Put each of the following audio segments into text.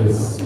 Yes.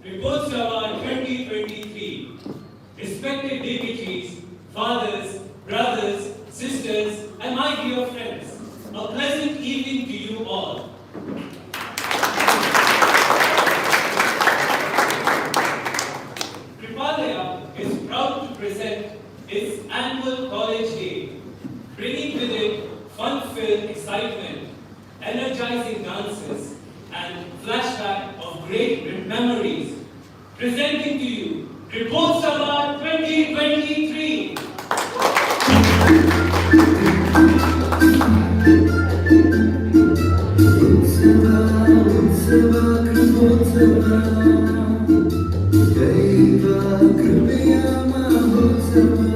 Kripotsava 2023. Respected dignitaries, fathers, brothers, sisters, and my dear friends, a pleasant evening to you all. Kripalaya is proud to present its annual College Day, bringing with it fun-filled excitement, energizing dances, and flashback of great memories. Presenting to you, Kripotsava 2023. Deva Kripa Mahotava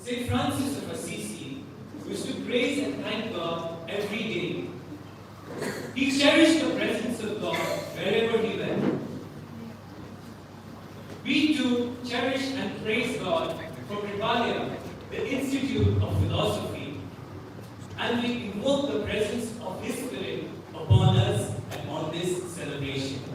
St. Francis of Assisi used to praise and thank God every day. He cherished the presence of God wherever he went. We too cherish and praise God for Kripalaya, the Institute of Philosophy, and we invoke the presence of His Spirit upon us and on this celebration.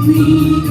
We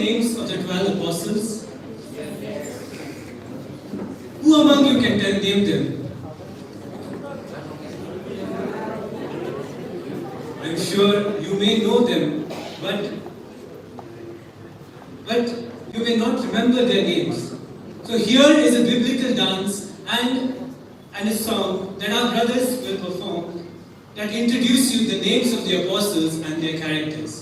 names of the 12 apostles? Who among you can name them? I'm sure you may know them, but you may not remember their names. So here is a biblical dance and a song that our brothers will perform that introduce you the names of the apostles and their characters.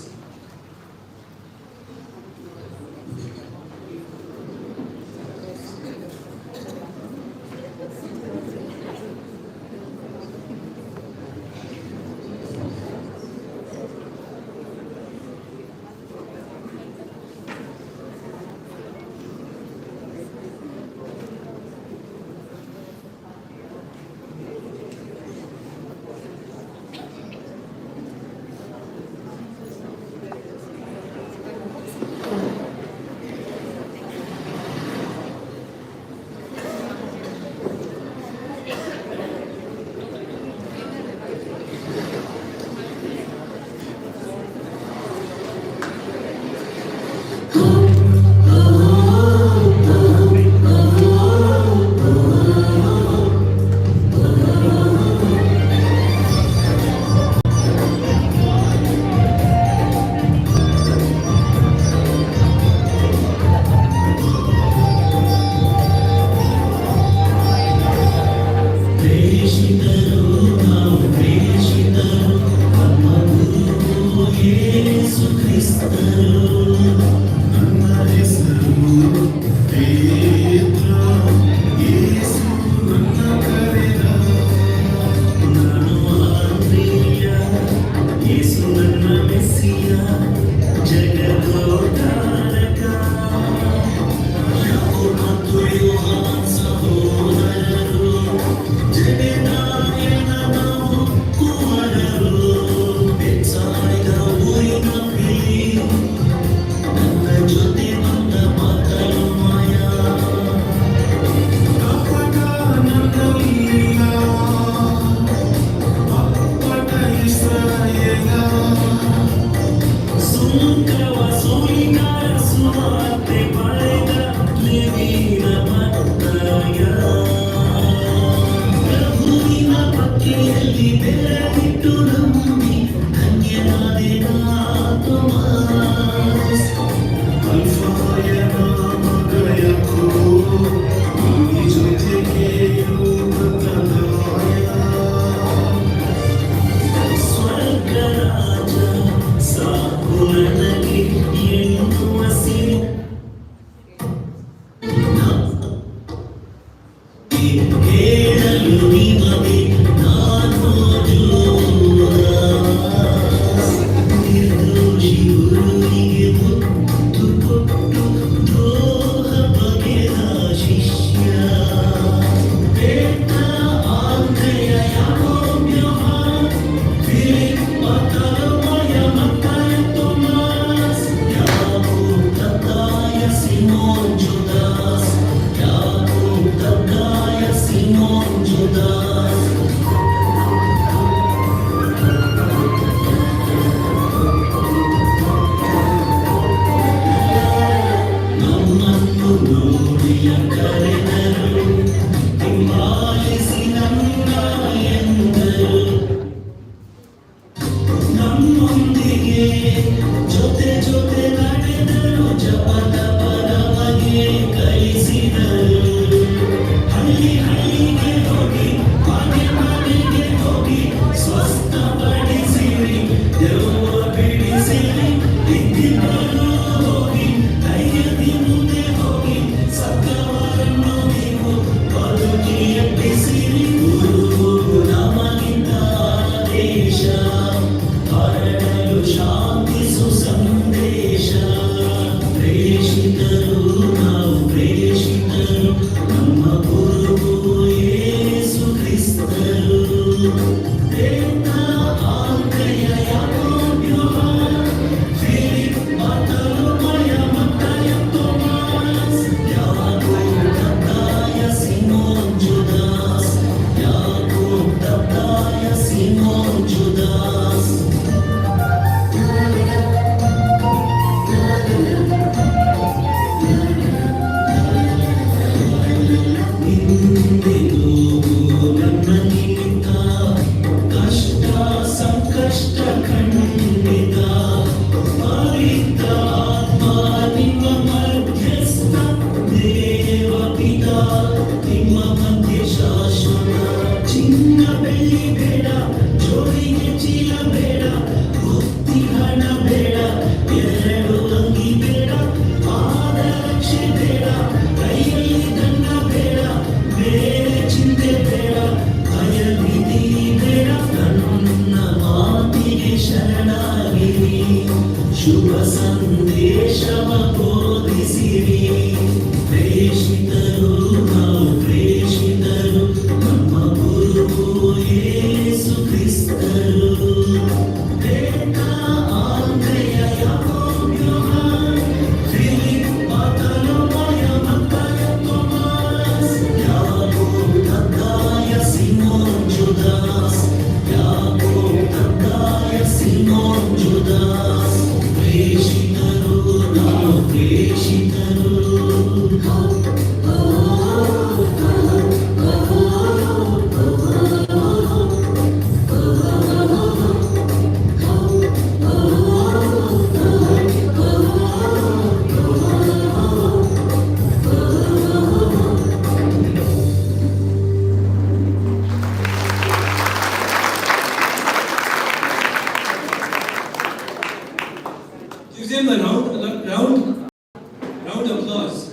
round applause.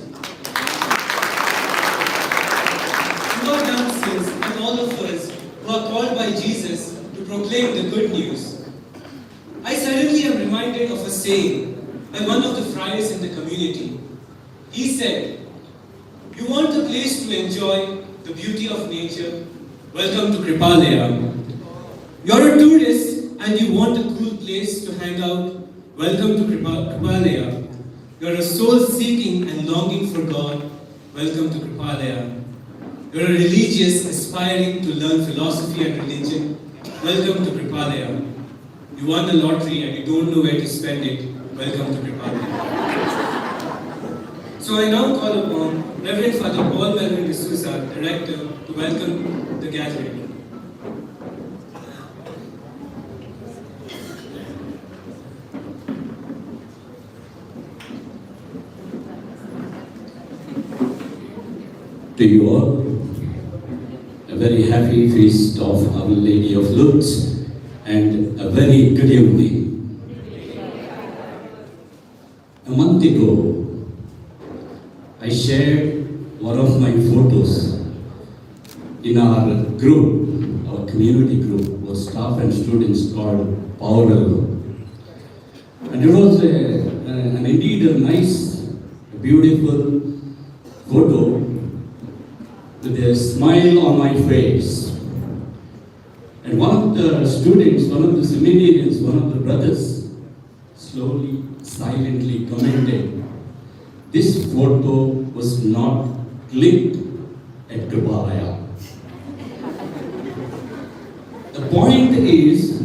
To our dancers and all of us who are called by Jesus to proclaim the good news. I suddenly am reminded of a saying by one of the friars in the community. He said, "You want a place to enjoy the beauty of nature? Welcome to Kripalaya. You're a tourist and you want a cool place to hang out? Welcome to Kripalaya. You're a soul seeking and longing for God? Welcome to Kripalaya. You're a religious aspiring to learn philosophy and religion? Welcome to Kripalaya. You won the lottery and you don't know where to spend it? Welcome to Kripalaya." So I now call upon Reverend Father Paul Melvin D'Souza, Director, to welcome the gathering. To you all, a very happy feast of Our Lady of Lourdes and a very good evening. A month ago, I shared one of my photos in our group, our community group, our staff and students called Power. And it was indeed a nice, beautiful photo with a smile on my face. And one of the students, one of the seminarians, one of the brothers, slowly, silently commented, "This photo was not clicked at Kripalaya." The point is,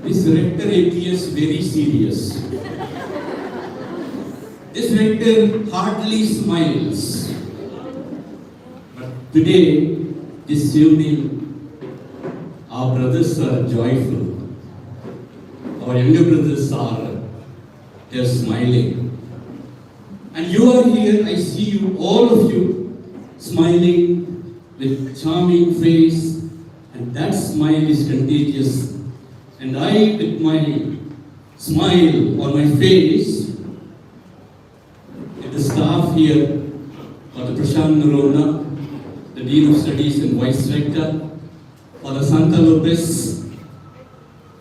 this rector appears very serious. This rector hardly smiles. But today, this evening, our brothers are joyful. Our younger brothers they're smiling. And you are here, I see you, all of you, smiling with charming face, and that smile is contagious. And I, with my smile on my face, with the staff here, Father Prashant Narona, the Dean of Studies and Vice Rector, Father Santa Lopez,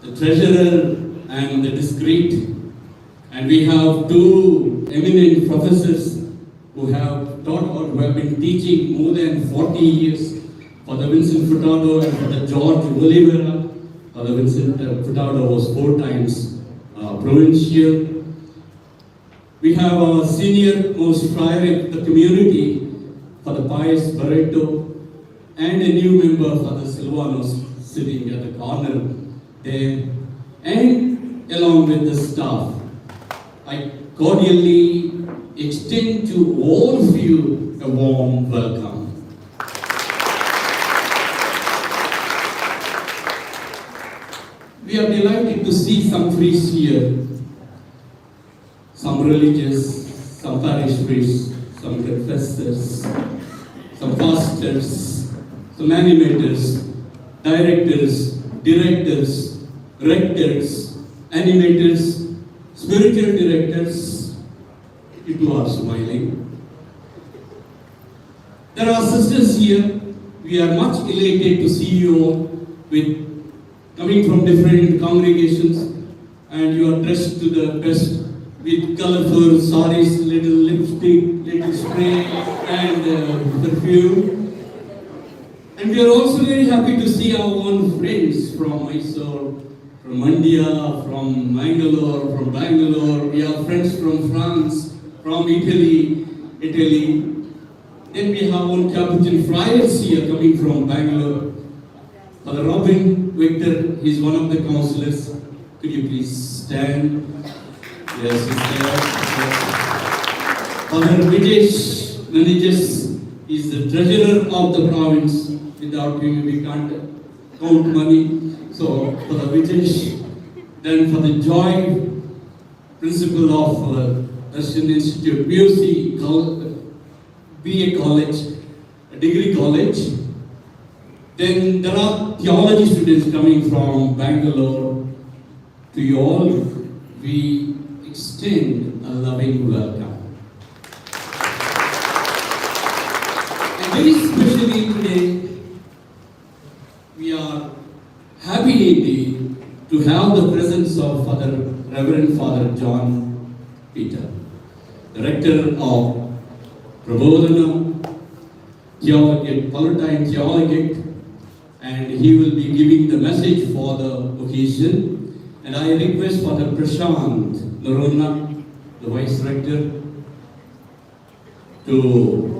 the Treasurer and the Discreet, and we have two eminent professors who have taught or who have been teaching more than 40 years, Father Vincent Furtado and Father George Oliveira. Father Vincent Furtado was 4 times provincial. We have our senior most friar in the community, Father Pius Barreto, and a new member, Father Silvanos, sitting at the corner there, and along with the staff. I cordially extend to all of you a warm welcome. We are delighted to see some priests here, some religious, some parish priests, some confessors, some pastors, some animators, directors, rectors, animators, spiritual directors. People are smiling. There are sisters here. We are much elated to see you all coming from different congregations, and you are dressed to the best with colorful sarees, little lipstick, little spray, and perfume. And we are also very happy to see our own friends from Mysore, from India, from Bangalore, we have friends from France, from Italy. Then we have one Capuchin friars here coming from Bangalore. Father Robin Victor, he is one of the counselors. Could you please stand? Yes, he's there. Father Vijesh Nanijas is the treasurer of the province. Without him, we can't count money. So, Father Vijesh, then for the Joy, principal of Russian Institute, BA College, a degree college. Then there are theology students coming from Bangalore. To you all, we extend extend a loving welcome. And very especially today, we are happy indeed to have the presence of Reverend Father John Peter, the rector of Prabodhanam Theologate, Palatine Theologate, and he will be giving the message for the occasion. And I request Father Prashant Narona, the Vice Rector, to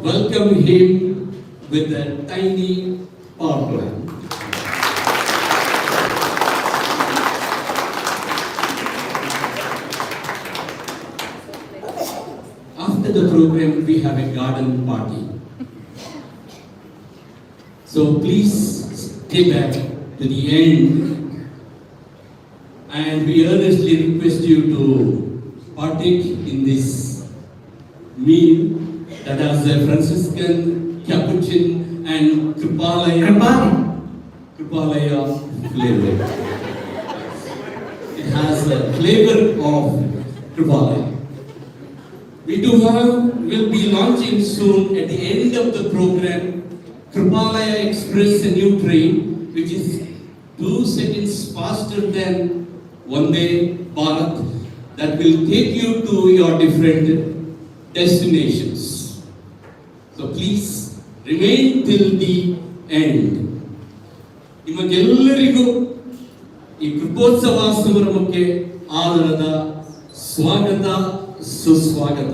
welcome him with a tiny power plant. After the program, we have a garden party. So please stay back to the end. And we earnestly request you to partake in this meal that has a Franciscan, Capuchin, and Kripalaya flavor. It has a flavor of Kripalaya. Will be launching soon at the end of the program Kripalaya Express, a new train which is 2 seconds faster than Vande Bharat, that will take you to your different destinations. So please remain till the end. ನಿಮಗೆಲ್ಲರಿಗೂ ಈ ಕೃಪೋತ್ಸವ ಸಂಭ್ರಮಕ್ಕೆ ಆದರದ ಸ್ವಾಗತ ಸುಸ್ವಾಗತ.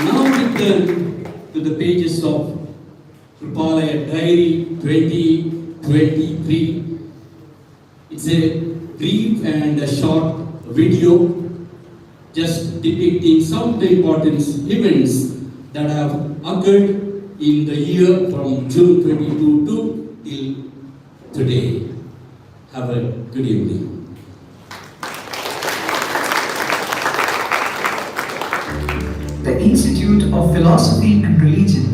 Now we turn to the pages of Kripalaya Diary 2023. It's a brief and a short video just depicting some of the important events that have occurred in the year from June 22 to till today. Have a good evening. The Institute of Philosophy and Religion,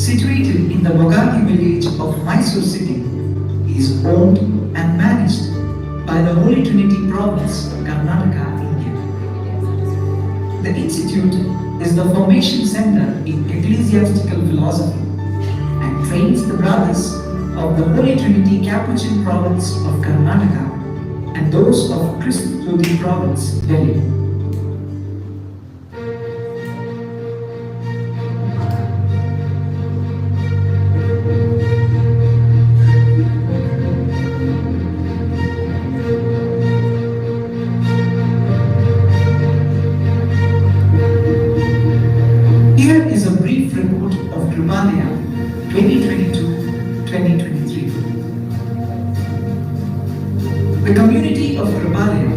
situated in the Bogani village of Mysore city, is owned and managed by the Holy Trinity Province, Karnataka, India. The institute is the formation center in ecclesiastical philosophy and trains the brothers of the Holy Trinity Capuchin Province of Karnataka and those of Kripotsava Province, Delhi. Here is a brief report of Kripalaya 2022-2023. The community of Kripalaya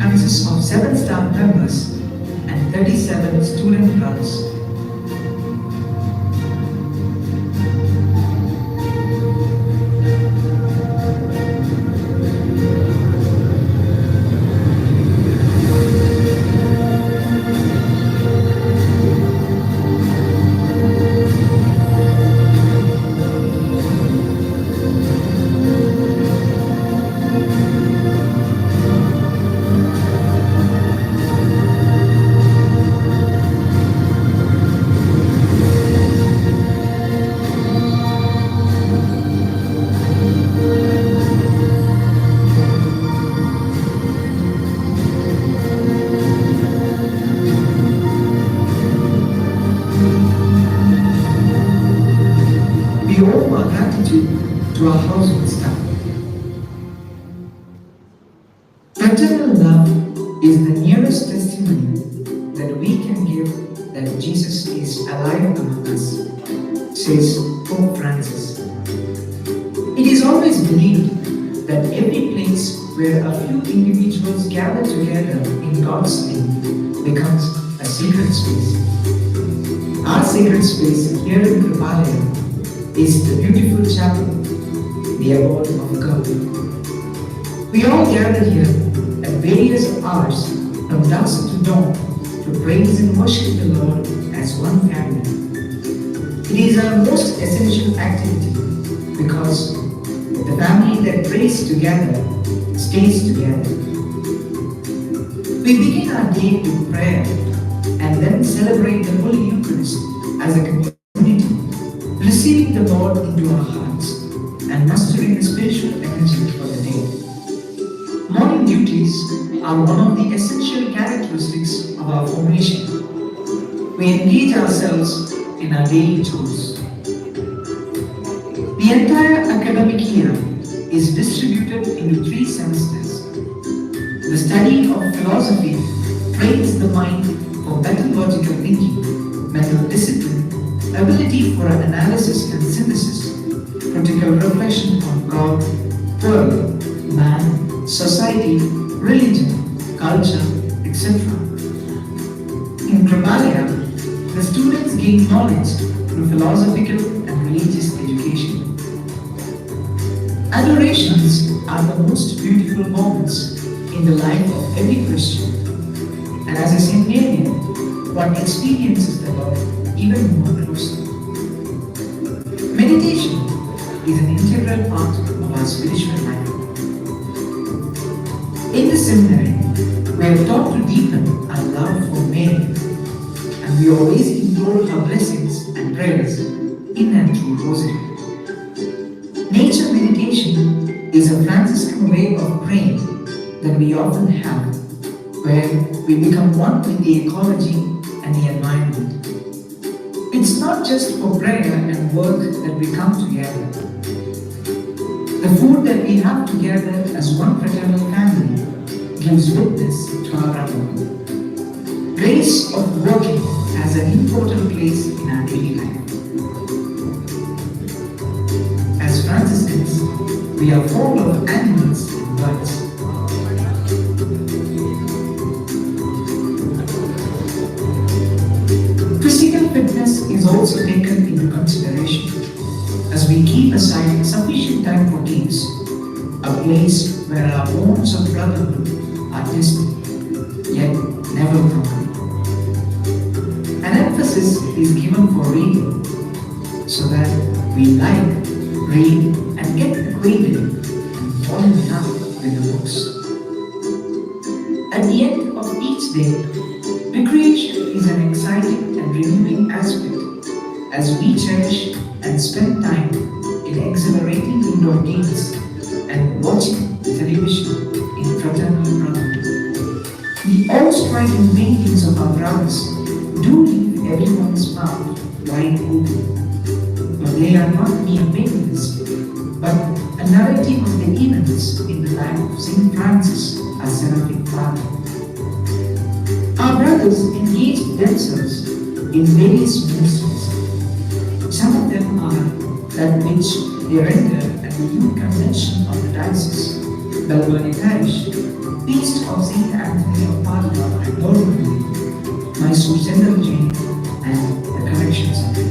consists of 7 staff members and 37 student brothers. We owe our gratitude to our household staff. Fraternal love is the nearest testimony that we can give that Jesus is alive among us, says Pope Francis. It is always believed that every place where a few individuals gather together in God's name becomes a sacred space. Our sacred space here in Kripalaya is the beautiful chapel, the abode of God. We all gather here at various hours from dusk to dawn to praise and worship the Lord as one family. It is our most essential activity because the family that prays together stays together. We begin our day with prayer and then celebrate the Holy Eucharist as a community, receiving the Lord into our hearts and mustering the spiritual energy for the day. Morning duties are one of the essential characteristics of our formation. We engage ourselves in our daily chores. The entire academic year is distributed into 3 semesters. The study of philosophy trains the mind for better logical thinking, mental discipline, ability for analysis and synthesis, critical reflection on God, world, man, society, religion, culture, etc. In Kripalaya, the students gain knowledge through philosophical and religious education. Adorations are the most beautiful moments in the life of every Christian, and as a seminarian, one experiences the Lord even more closely. Meditation is an integral part of our spiritual life. In the seminary, we are taught to deepen our love for Mary, and we always implore her blessings and prayers in and through Rosary. Nature meditation is a Franciscan way of praying that we often have, where we become one with the ecology and the environment. It's not just for prayer and work that we come together. The food that we have together as one fraternal family gives witness to our brotherhood. Grace of working has an important place in our daily life. As Franciscans, we are full of animals and birds. Physical fitness is also taken into consideration as we keep aside sufficient time for games, a place where our bonds of brotherhood are tested, yet never broken. An emphasis is given for reading so that we like, read, and get acquainted and fall in love with the books. At the end of each day, recreation is an exciting and renewing aspect as we cherish and spend time in exhilarating indoor games and watching television in fraternal brotherhood. The awe-striking paintings of our brothers do leave everyone's mouth wide open, but they are not mere paintings, but a narrative of the events in the life of Saint Francis, our Seraphic Father. Our brothers engaged themselves in various ministries. Some of them are that which they render at the youth convention of the diocese, Belvani Parish, Feast of Saint Anthony of Padua and Normandy, Mysore Central Jail, and the Correction Center.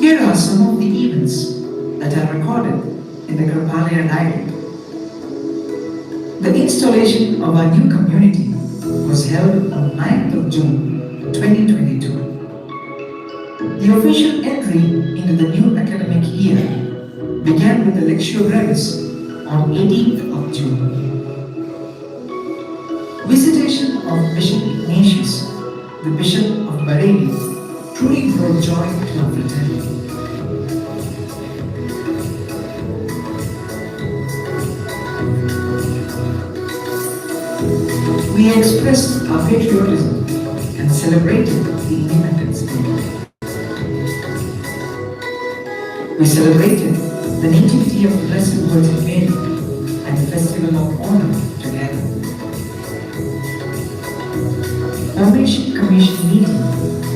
Here are some of the events that are recorded in the Kripalaya diary. The installation of our new community was held on 9th of June 2022. The official entry into the new academic year began with the Lectio Brevis on 18th of June. Visitation of Bishop Ignatius, the Bishop of Bareilly, truly brought joy to our fraternity. We expressed our patriotism and celebrated the Independence Day. We celebrated the Nativity of the Blessed Virgin Mary and the Festival of Honor together. Formation Commission meeting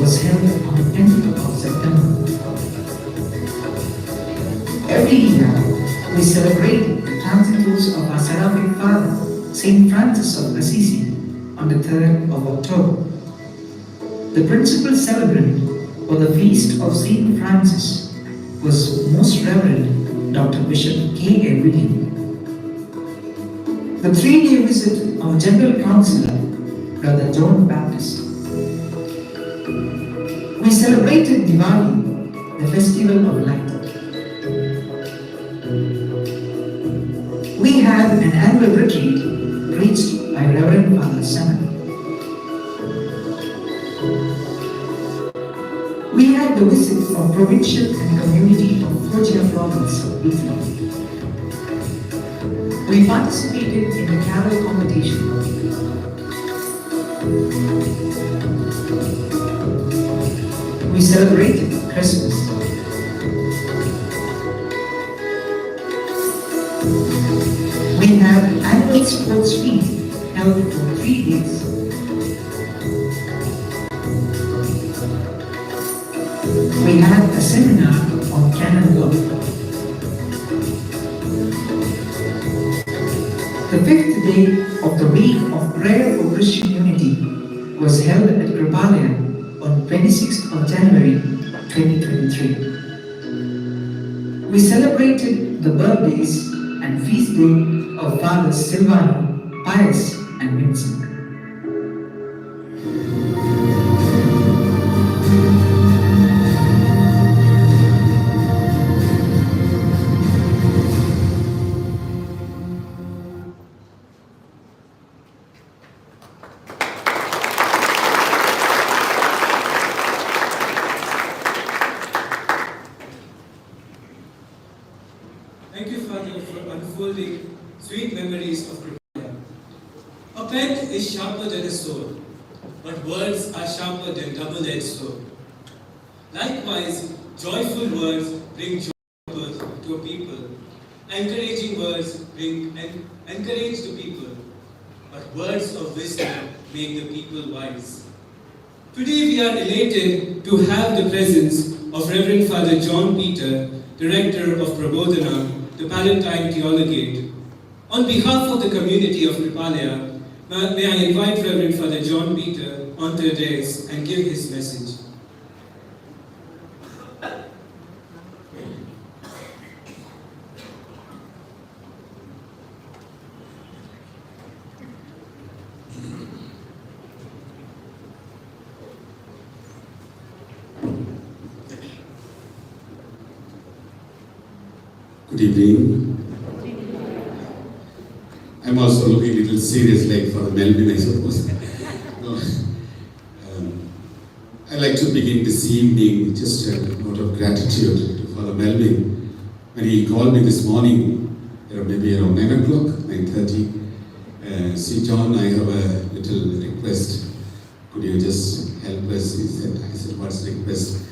was held on the 10th of September. Every year, we celebrate the transitus of our Seraphic Father, Saint Francis of Assisi, on the 3rd of October. The principal celebrant for the feast of Saint Francis was Most Reverend Dr. Bishop K. Everything. The 3-day visit of General Councillor, Brother John Baptist. We celebrated Diwali, the festival of light. We had an annual retreat preached by Reverend Father Samuel. We had the visit of provincial and community of Foggia province of Italy. We participated in the carol competition. We celebrated Christmas. We had annual sports meet held for 3 days. We had a seminar on canon law. The 5th day of the week of prayer for Christian unity was held at Kripalaya on 26th of January 2023. We celebrated the birthdays and feast day of Fathers Silvano, Pius and Vincent. Thank you, Father, for unfolding sweet memories of Kripalaya. A pen is sharper than a sword, but words are sharper than double-edged sword. Likewise, joyful words bring joy to a people. Encouraging words encourage the people, but words of wisdom make the people wise. Today we are elated to have the presence of Reverend Father John Peter, Director of Prabodhana, the Palatine Theologate. On behalf of the community of Kripalaya, may I invite Reverend Father John Peter onto the dais and give his message. Good evening. I'm also looking a little serious, like for Melvin, I suppose. No. I'd like to begin this evening just a note of gratitude to Father Melvin. When he called me this morning, maybe around 9 o'clock, 9:30, see John, I have a little request. Could you just help us? I said, what's the request?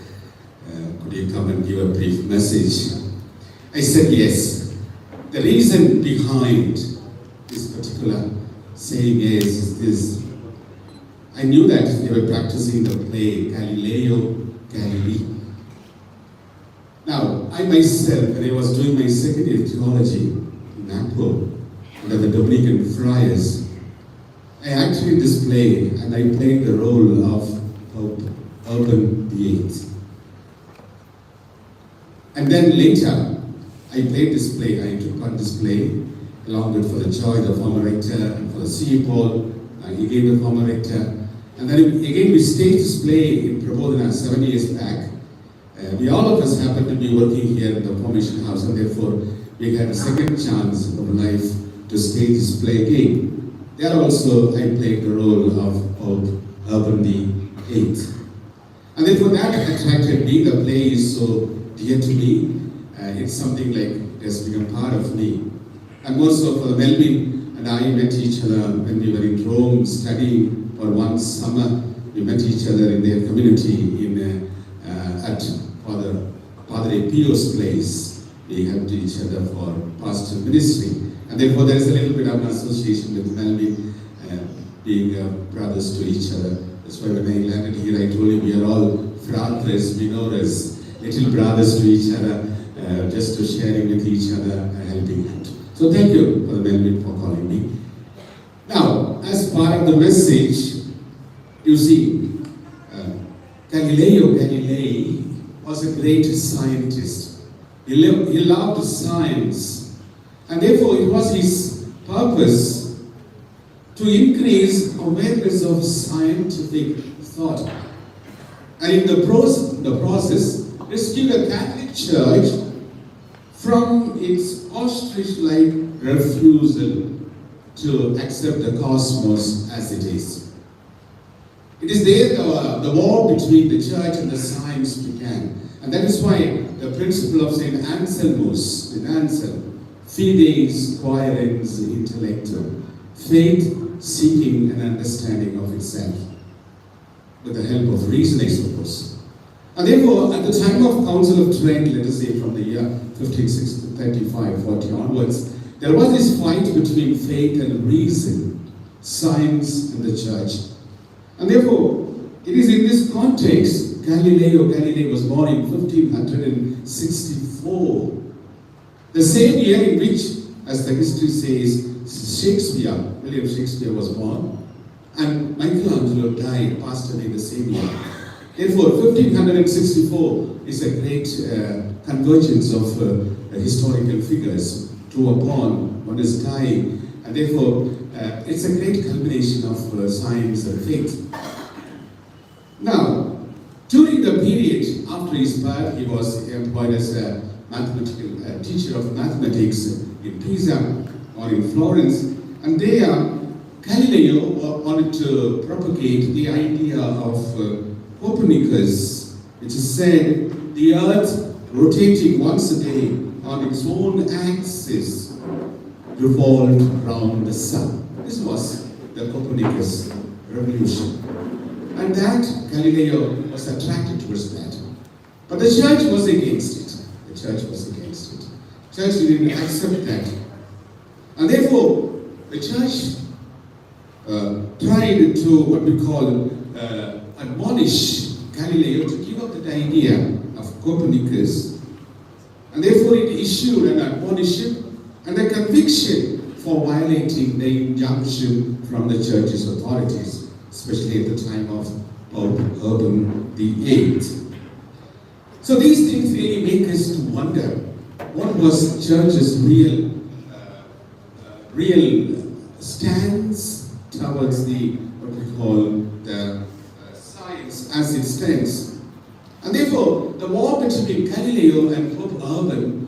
Could you come and give a brief message? I said yes. The reason behind this particular saying is this. I knew that they were practicing the play Galileo, Galilei. Now, I myself, when I was doing my second year theology in Napo, under the Dominican friars, I acted in this play and I played the role of Pope Urban VIII. And then later, I played this play, I took part in this play, along with for the Joy, the former rector, and for the C. Paul, again the former rector. And then again we staged this play in Prabodhana 7 years back. We all of us happened to be working here in the Formation House, and therefore we had a second chance of life to stage this play again. There also I played the role of Pope Urban VIII. And therefore that attracted me. The play is so dear to me. It's something like it has become part of me. And also for Melvin and I met each other when we were in Rome studying for one summer. We met each other in their community at Padre Pio's place. We helped each other for pastoral ministry. And therefore there is a little bit of an association with Melvin, being brothers to each other. That's why when I landed here, I told him we are all fratres minores, little brothers to each other, just to sharing with each other and helping out. So thank you, Father Melvin, for calling me. Now, as part of the message, you see, Galileo Galilei was a great scientist. He loved science. And therefore it was his purpose to increase awareness of scientific thought. And in the process, rescue the Catholic Church from its ostrich-like refusal to accept the cosmos as it is. It is there the war between the church and the science began. And that is why the principle of St. Anselmus, in Anselm, fides quaerens intellectum, faith seeking an understanding of itself, with the help of reason, I suppose. And therefore, at the time of Council of Trent, let us say from the year 1535, 40 onwards, there was this fight between faith and reason, science and the church. And therefore, it is in this context, Galileo was born in 1564. The same year in which, as the history says, William Shakespeare was born, and Michelangelo died, passed away the same year. Therefore, 1564 is a great convergence of historical figures. Two upon, one is dying, and therefore it's a great culmination of science and faith. Now, during the period after his birth, he was employed as a mathematical teacher of mathematics in Pisa or in Florence, and there Galileo wanted to propagate the idea of Copernicus, which is said the earth rotating once a day on its own axis revolved around the sun. This was the Copernicus revolution. And that Galileo was attracted towards that. But the church was against it. The church was against it. The church didn't accept that. And therefore, the church tried to, what we call, admonish Galileo to give up that idea of Copernicus. And therefore it issued an admonition and a conviction for violating the injunction from the church's authorities, especially at the time of Pope Urban VIII. So these things really make us to wonder, what was church's real stance towards the, what we call, the science as it stands. And therefore, the war between Galileo and Pope Urban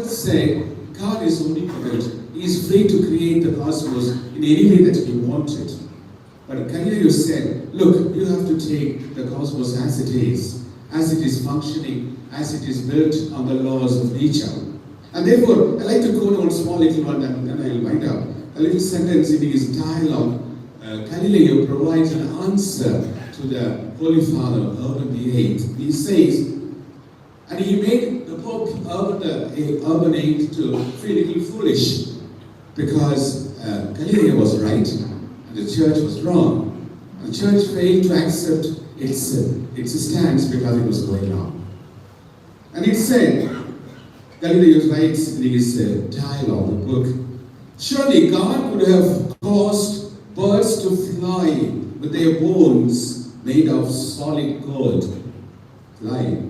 said, God is omnipotent. He is free to create the cosmos in any way that he wanted. But Galileo said, look, you have to take the cosmos as it is functioning, as it is built on the laws of nature. And therefore, I like to quote one small little one, and then I'll wind up. A little sentence in his dialogue. Galileo provides an answer to the Holy Father, Urban VIII. He says, and he made the Pope Urban VIII to feel a little foolish, because Galileo was right and the church was wrong. The church failed to accept its stance because it was going wrong. And it said, Galileo writes in his dialogue, the book, surely God would have caused birds to fly with their bones made of solid gold. Fly.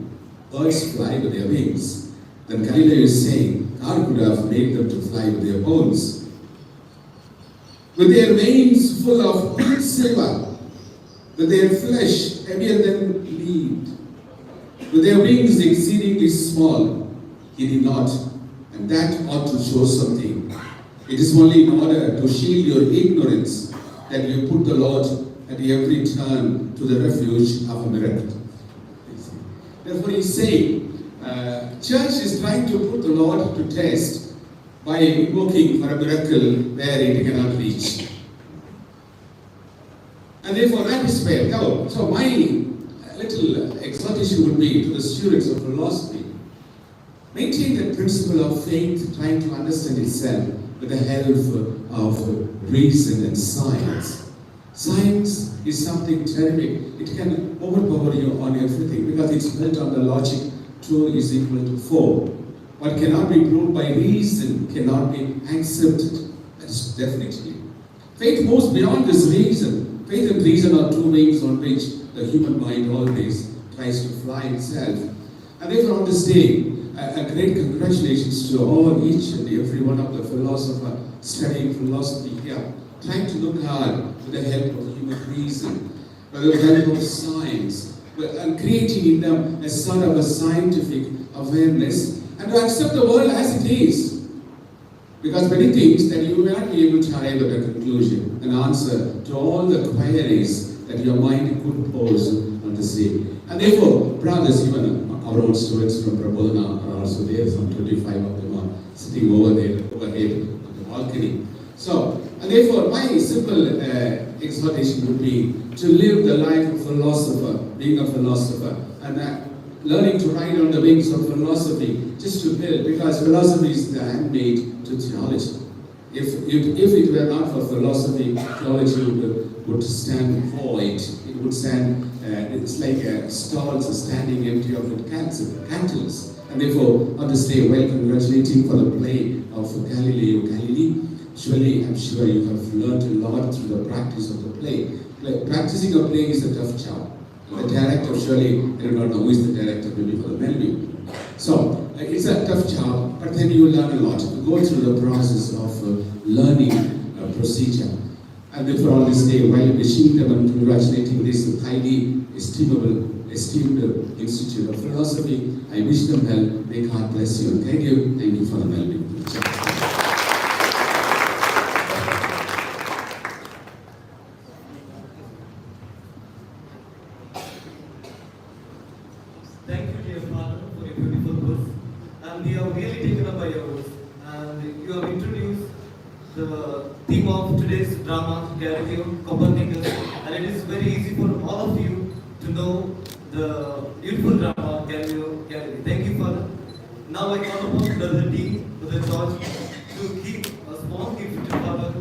Birds fly with their wings. Then Galileo is saying, God could have made them to fly with their bones. With their veins full of quicksilver, with their flesh heavier than lead, with their wings exceedingly small. He did not, and that ought to show something. It is only in order to shield your ignorance that you put the Lord at every turn to the refuge of a miracle. Therefore, he's saying, church is trying to put the Lord to test by invoking for a miracle where it cannot reach. And therefore, that is fair. Now, so my little exhortation would be to the students of philosophy, maintain the principle of faith, trying to understand itself with the help of reason and science. Science is something terrific. It can overpower you on everything because it's built on the logic 2 is equal to 4. What cannot be proved by reason cannot be accepted. That's definitely. Faith moves beyond this reason. Faith and reason are two wings on which the human mind always tries to fly itself. And therefore on this day, a great congratulations to all, each and every one of the philosophers studying philosophy here, trying to look hard with the help of human reason, with the help of science, and creating in them a sort of a scientific awareness, and to accept the world as it is. Because many things that you may not be able to arrive at a conclusion, an answer to all the queries that your mind could pose on this day. And therefore, brothers, even our own students from Prabodhana are also there. Some 25 of them are sitting over there, overhead on the balcony. So, and therefore, my simple exhortation would be to live the life of a philosopher, being a philosopher, and learning to ride on the wings of philosophy, just to build, because philosophy is the handmaid to theology. If it were not for philosophy, theology would stand void. It would stand, it's like stalls standing empty of candles. And therefore, on this day, while congratulating for the play of Galileo Galilei, surely I'm sure you have learned a lot through the practice of the play. Practicing a play is a tough job. The director, surely, I do not know who is the director, maybe for the melody. So, it's a tough job, but then you learn a lot. You go through the process of learning procedure. And therefore, on this day, while wishing them and congratulating this highly esteemed Institute of Philosophy, I wish them well. May God bless you and guide you. Thank you for the melody. Thank you, dear Father, for your beautiful words. And we are really taken up by your words. And you have introduced the theme of today's drama, Galileo, Copernicus. And it is very easy for all of you to know the beautiful drama, Galileo, Galilei. Thank you, Father. Now I call upon Brother Dean, Brother George, to give a small gift to Father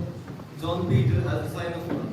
John Peter as a sign of honor.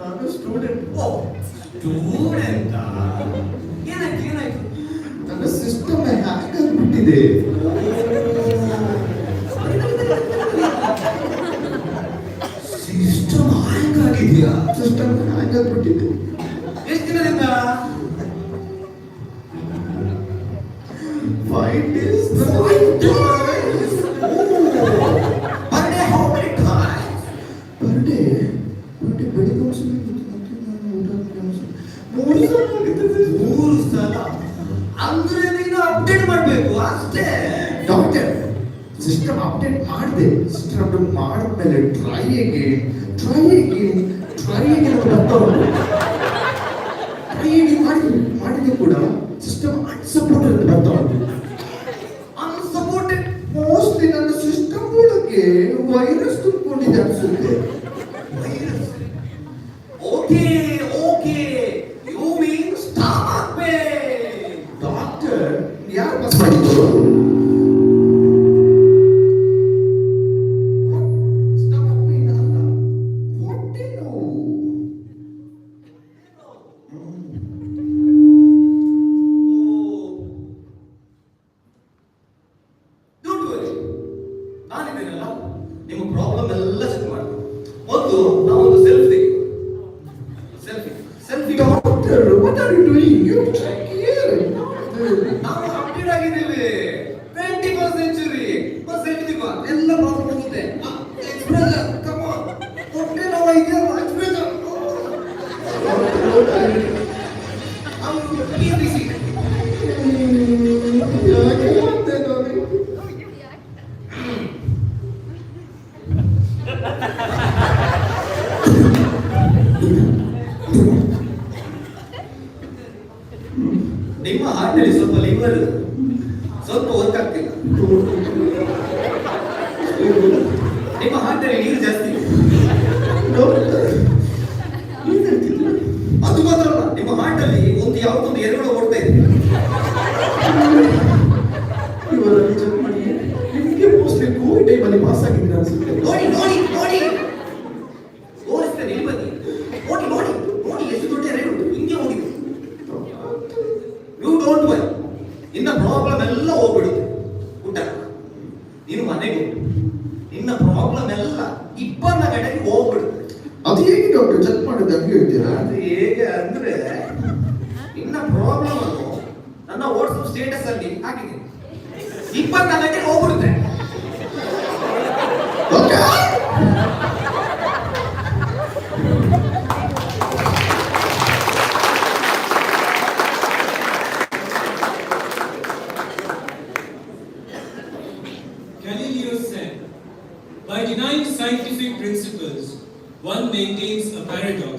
ನಾನು student student ಏನಾಯ್ತು ಏನಾಯ್ತು ನನ್ನ system hack ಆಗ್ಬಿಟ್ಟಿದೆ system ಹ್ಯಾಂಗ್ ಆಗಿದೆಯಾ system ಹ್ಯಾಂಗ್ ಆಗ್ಬಿಟ್ಟಿದೆ ಎಷ್ಟು ದಿನದಿಂದ 5 days 5 days per day how many times per day ಬೆಳಿಗ್ಗೆ ಒಂದ್ಸಲ ಮೂರು ಸಲ ಅಂದ್ರೆ ನೀನು ಅಪ್ಡೇಟ್ ಮಾಡಬೇಕು ಅಷ್ಟೇ ಡಾಕ್ಟರ್ ಸಿಸ್ಟಮ್ ಅಪ್ಡೇಟ್ ಮಾಡಿದೆ ಸಿಸ್ಟಮ್ ಅಪ್ಡೇಟ್ ಮಾಡಿದ್ಮೇಲೆ ಟ್ರೈ ಅಗೇನ್ ಮಾಡಿದೆ ಕೂಡ ಸಿಸ್ಟಮ್ ಅನ್ಸಪೋರ್ಟೆಡ್ ಬರ್ತಾ ಉಂಟು ಅನ್ಸಪೋರ್ಟೆಡ್ ಮೋಸ್ಟ್ಲಿ ನನ್ನ ಸಿಸ್ಟಮ್ ಒಳಗೆ ವೈರಸ್ ತುಂಬಿಕೊಂಡಿದೆ ಅನ್ಸುತ್ತೆ virus okay you mean stomach pain doctor ಯಾರು ಪಾಸ್ ಮಾಡಿದ್ರು ಸ್ಟಮಕ್ ಪೇನ್ ಅಲ್ಲ ಡೋಂಟ್ ವರಿ, ನಾನಿದ್ದೇನಲ್ಲ, ನಿಮ್ಮ ಪ್ರಾಬ್ಲಮ್ ಎಲ್ಲ ಸೆಟ್ ಮಾಡಿ. ಒಂದು ನಾವೊಂದು selfie Doctor, what are you doing? You check here. ನಾವು ಅಪ್ಡೇಟ್ ಆಗಿದ್ದೇವೆ. 21st century. ಬಸ್ ಸೆಲ್ಫಿ ಎಲ್ಲ ಪ್ರಾಬ್ಲಮ್ ಹೋಗುತ್ತೆ. Express come on. ಹೊಟ್ಟೆ ನೋವು ಇದೆಯಲ್ಲ, ಎಕ್ಸ್ಪ್ರೆಸ್. ಅವರು ಬಿಸಿ. ಯಾಕೆ ಮತ್ತೆ ನೋಡಿ? ನಿಮ್ಮ ಹಾರ್ಟಲ್ಲಿ ಸ್ವಲ್ಪ ಲಿವರ್ ಸ್ವಲ್ಪ ವರ್ಕ್ ಆಗ್ತಿಲ್ಲ. ನಿಮ್ಮ ಹಾರ್ಟಲ್ಲಿ ನೀರು ಜಾಸ್ತಿ. ಅದು ಮಾತ್ರ ಅಲ್ಲ, ನಿಮ್ಮ ಹಾರ್ಟಲ್ಲಿ ಒಂದು ಯಾವುದೊಂದು ಎರಡು ಓಡ್ತಾ ಇದೆ. ಇವರಲ್ಲಿ ಚೆಕ್ ಮಾಡಿ. ನಿಮಗೆ ಮೋಸ್ಟ್ಲಿ ಕೋವಿಡ್ ಟೈಮಲ್ಲಿ ಪಾಸ್ ಆಗಿದ್ದೀರಾ ಅನ್ಸುತ್ತೆ. ನೋಡಿ ನೋಡಿ ನೋಡಿ ತೋರಿಸ್ತೇನೆ, ಇಲ್ಲಿ ಬನ್ನಿ. ನೋಡಿ ನೋಡಿ ನೋಡಿ ಎಷ್ಟು ದೊಡ್ಡ ಎರಡು ಹಿಂಗೆ ಹೋಗಿದೆ. ಯು ಡೋಂಟ್ ವರಿ, ನಿನ್ನ ಪ್ರಾಬ್ಲಮ್ ಎಲ್ಲ ಹೋಗ್ಬಿಡುತ್ತೆ. ಊಟ ನೀನು ಮನೆಗೆ ಹೋಗು, ನಿನ್ನ ಪ್ರಾಬ್ಲಮ್ ಎಲ್ಲ 24 ಗಂಟೆಗೆ ಹೋಗ್ಬಿಡುತ್ತೆ. ಅದು ಹೇಗೆ ಡಾಕ್ಟರ್ ಚೆಕ್ ಮಾಡೋದು ಹಂಗೆ ಹೇಳ್ತೀರಾ? ಅದು ಹೇಗೆ ಅಂದ್ರೆ, ನಿನ್ನ ಪ್ರಾಬ್ಲಮ್ ಅನ್ನು ನನ್ನ ವಾಟ್ಸ್ಆಪ್ ಸ್ಟೇಟಸ್ ಅಲ್ಲಿ ಹಾಕಿದ್ದೀನಿ, 24 ಗಂಟೆಗೆ ಹೋಗ್ಬಿಡುತ್ತೆ. Galileo said, by denying scientific principles, one maintains a paradox.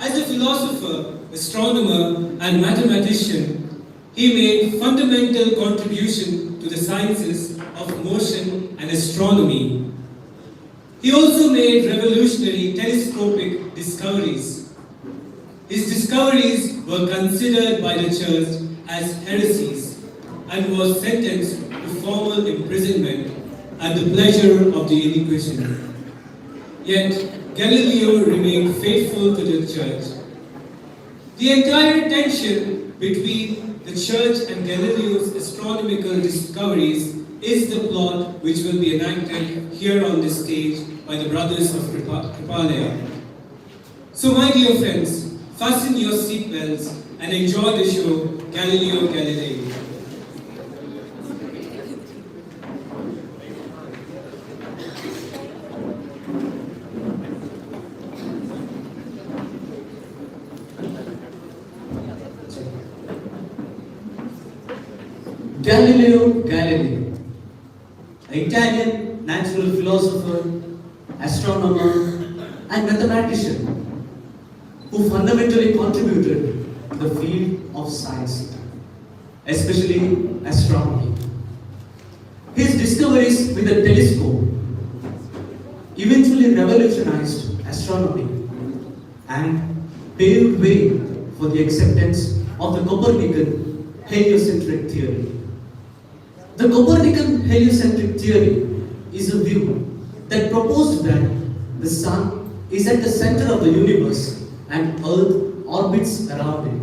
As a philosopher, astronomer, and mathematician, he made fundamental contribution to the sciences of motion and astronomy. He also made revolutionary telescopic discoveries. His discoveries were considered by the church as heresies and was sentenced to formal imprisonment at the pleasure of the Inquisition. Yet Galileo remained faithful to the church. The entire tension between the church and Galileo's astronomical discoveries is the plot which will be enacted here on this stage by the brothers of Kripalaya. So my dear friends, fasten your seatbelts and enjoy the show Galileo Galilei. Galileo Galilei, an Italian natural philosopher, astronomer, and mathematician who fundamentally contributed to the field of science, especially astronomy. His discoveries with the telescope eventually revolutionized astronomy and paved way for the acceptance of the Copernican heliocentric theory. The Copernican heliocentric theory is a view that proposed that the sun is at the center of the universe and Earth orbits around it.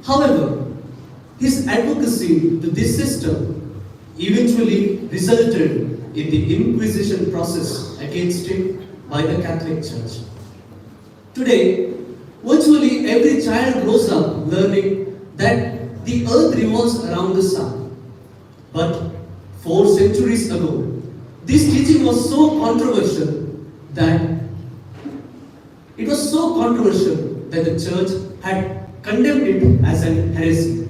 However, his advocacy to this system eventually resulted in the Inquisition process against him by the Catholic Church. Today, virtually every child grows up learning that the Earth revolves around the sun. But 4 centuries ago, this teaching was so controversial that the church had condemned it as an heresy.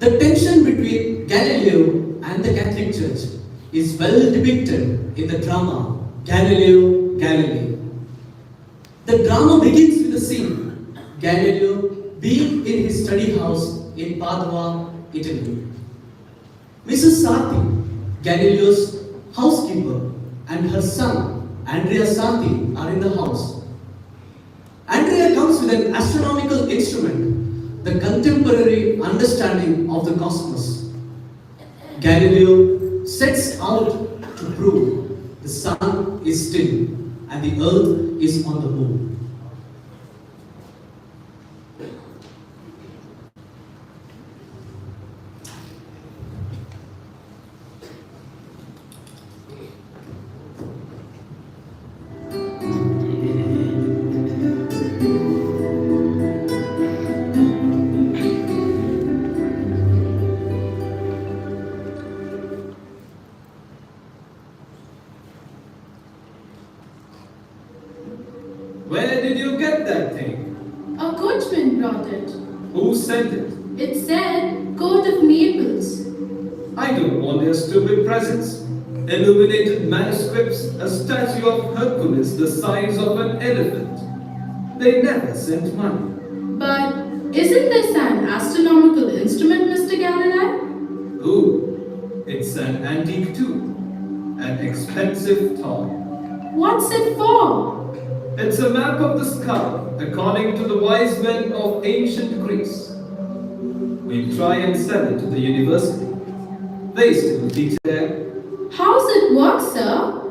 The tension between Galileo and the Catholic Church is well depicted in the drama Galileo Galilei. The drama begins with the scene Galileo being in his study house in Padua, Italy. Mrs. Sarti, Galileo's housekeeper, and her son, Andrea Sarti, are in the house. Andrea comes with an astronomical instrument, the contemporary understanding of the cosmos. Galileo sets out to prove the sun is still and the earth is on the moon. brought it. Who sent it? It said coat of Naples. I don't want their stupid presents. Illuminated manuscripts, a statue of Hercules the size of an elephant. They never sent money. But isn't this an astronomical instrument, Mr. Galileo? Ooh, it's an antique too. An expensive toy. What's it for? It's a map of the sky, according to the wise men of ancient Greece. We try and sell it to the university. They still teach there. How's it work, sir?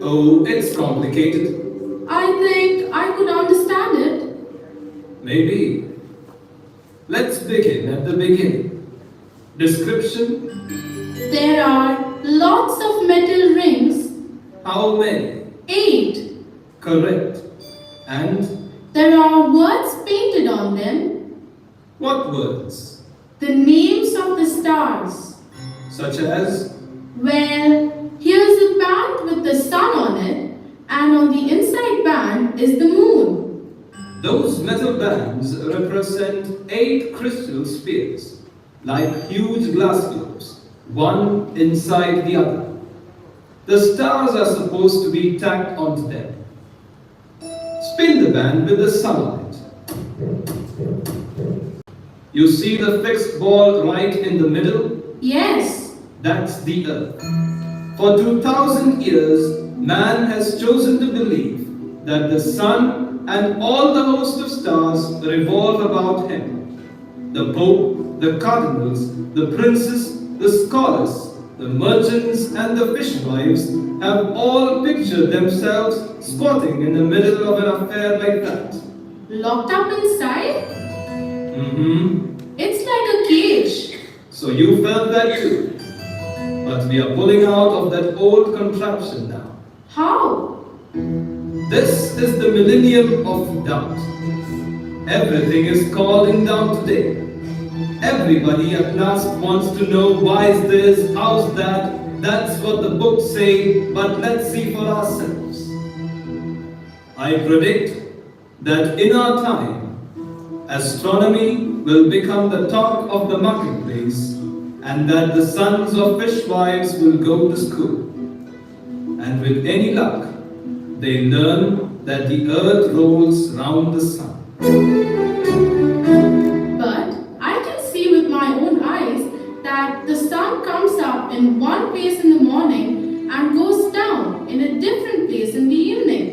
Oh, it's complicated. I think I could understand it. Maybe. Let's begin at the beginning. Description. There are lots of metal rings. How many? 8. Correct. And There are words painted on them. what words? The names of the stars. Such as? Well, here's a band with the sun on it, and on the inside band is the moon. Those metal bands represent 8 crystal spheres, like huge glass globes, one inside the other. The stars are supposed to be tacked onto them. Spin the band with the sun on it. You see the fixed ball right in the middle? Yes, That's the earth. For 2000 years, man has chosen to believe that the sun and all the host of stars revolve about him. The Pope, the cardinals, the princes, the scholars, the merchants and the fishwives have all pictured themselves squatting in the middle of an affair like that. locked up inside? It's like a cage. So you felt that too. But we are pulling out of that old contraption now. How? This is the millennium of doubt. Everything is calling down today. Everybody at last wants to know why is this, how's that, that's what the books say, but let's see for ourselves. I predict that in our time, astronomy will become the talk of the marketplace, and that the sons of fishwives will go to school. And with any luck, they learn that the earth rolls round the sun. But I can see with my own eyes that the sun comes up in one place in the morning and goes down in a different place in the evening.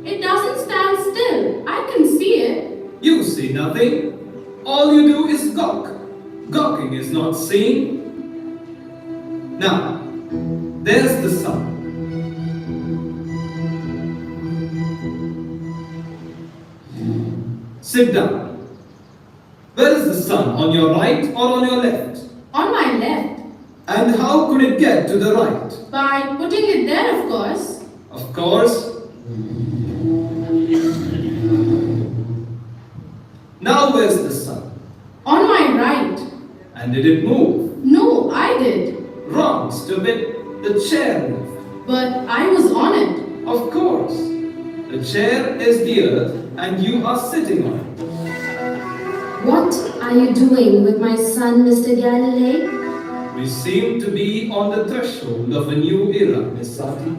It doesn't stand still. I can see it. You see nothing. All you do is gawk. Gawking is not seeing. Now, there's the sun. Sit down. Where is the sun? On your right or on your left? On my left. And how could it get to the right? By putting it there, of course. Of course. Now where's the sun? On my right. And did it move? No, I did. Wrong, stupid. The chair moved. But I was on it. Of course. The chair is the earth and you are sitting on it. What are you doing with my son, Mr. Galileo? We seem to be on the threshold of a new era, Miss Sati.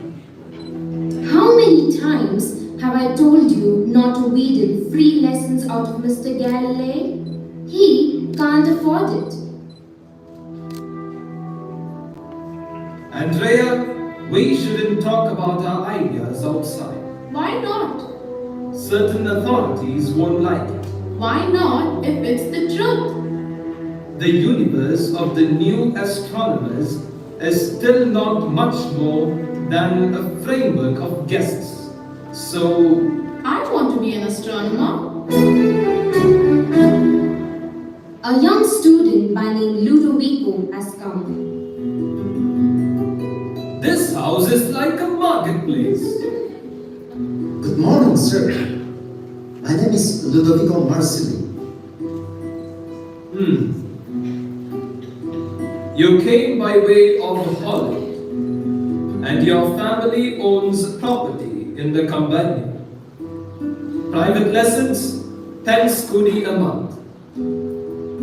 How many times have I told you not to wheedle free lessons out of Mr. Galileo? He can't afford it. Andrea, we shouldn't talk about our ideas outside. Why not? Certain authorities won't like it. Why not if it's the truth? The universe of the new astronomers is still not much more than a framework of guesses. So, I want to be an astronomer. A young student by name Ludovico has come. this house is like a marketplace. Good morning, sir. My name is Ludovico Marsili. You came by way of Holland, and your family owns property in the Campania. Private lessons, 10 scudi a month.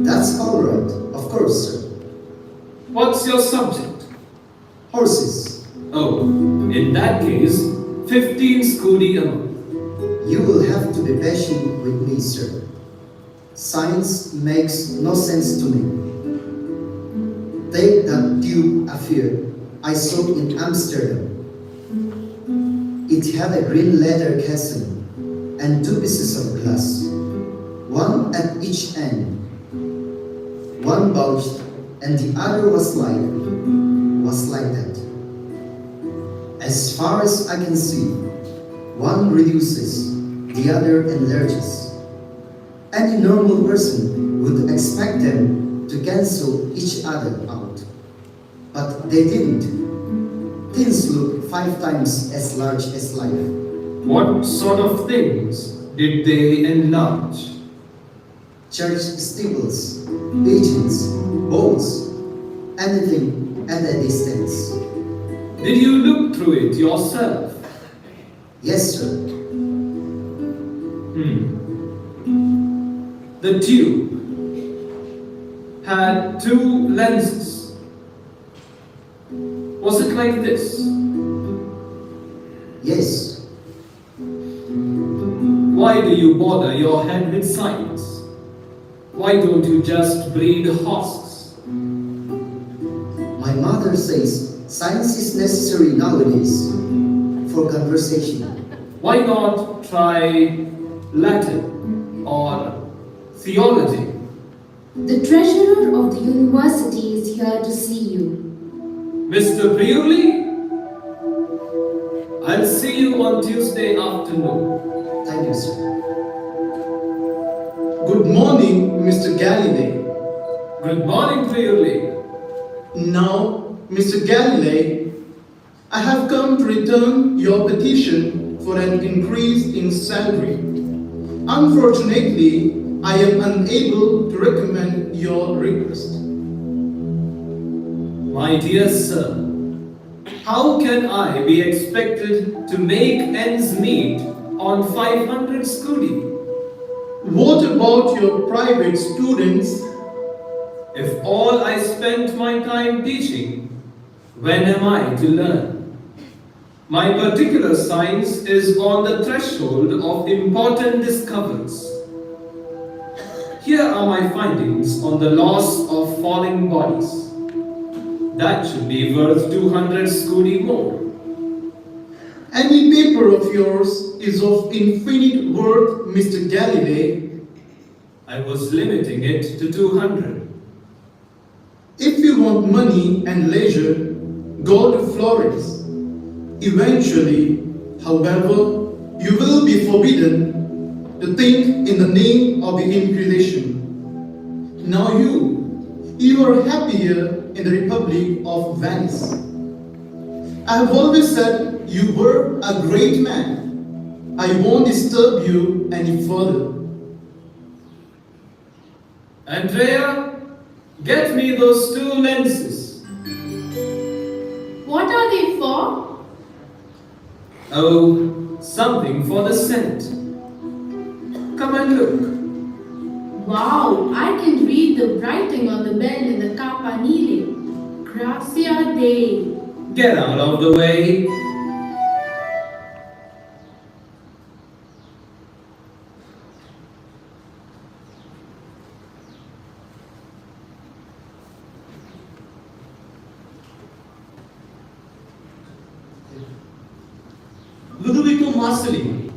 That's all right, of course, sir. What's your subject? Horses. Oh, in that case, 15 scudi a month. You will have to be patient with me, sir. Science makes no sense to me. Take that tube affair I saw in Amsterdam. It had a green leather casing and 2 pieces of glass, one at each end. One bulged and the other was like that. As far as I can see, one reduces, the other enlarges. Any normal person would expect them to cancel each other out. But they didn't. Things look 5 times as large as life. What sort of things did they enlarge? Church steeples, pigeons, boats, anything at a distance. Did you look through it yourself? Yes, sir. The tube had 2 lenses. Was it like this? Yes. Why do you bother your head with science? Why don't you just breed horses? My mother says science is necessary nowadays for conversation. Why not try Latin or theology? The treasurer of the university is here to see you. Mr. Priuli, I'll see you on Tuesday afternoon. Thank you, sir. Good morning, Mr. Galileo. Good morning, Priuli. Now, Mr. Galileo, I have come to return your petition for an increase in salary. Unfortunately, I am unable to recommend your request. My dear sir, how can I be expected to make ends meet on 500 scudi? What about your private students? If all I spent my time teaching, when am I to learn? My particular science is on the threshold of important discoveries. Here are my findings on the loss of falling bodies. That should be worth 200 scudi more. Any paper of yours is of infinite worth, Mr. Galileo. I was limiting it to 200. If you want money and leisure, go to Florence. Eventually, however, you will be forbidden to think in the name of the Inquisition. Now you are happier in the Republic of Venice. I have always said you were a great man. I won't disturb you any further. Andrea, get me those 2 lenses. What are they for? Oh, something for the Senate. Come and look. Wow, I can read the writing on the bell in the campanile. Gracia Dei. Get out of the way. Ludovico Marcelli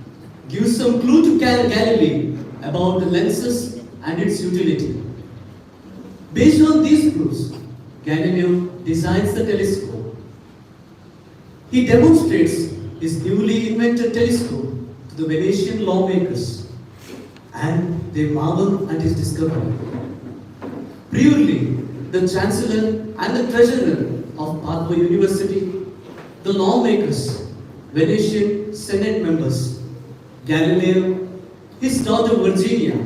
gives some clue to Galileo about the lenses and its utility. Based on these clues, Galileo designs the telescope. He demonstrates his newly invented telescope to the Venetian lawmakers, and they marvel at his discovery. Priuli, the chancellor and the treasurer of Padua University, the lawmakers, Venetian Senate members, Galileo, his daughter Virginia,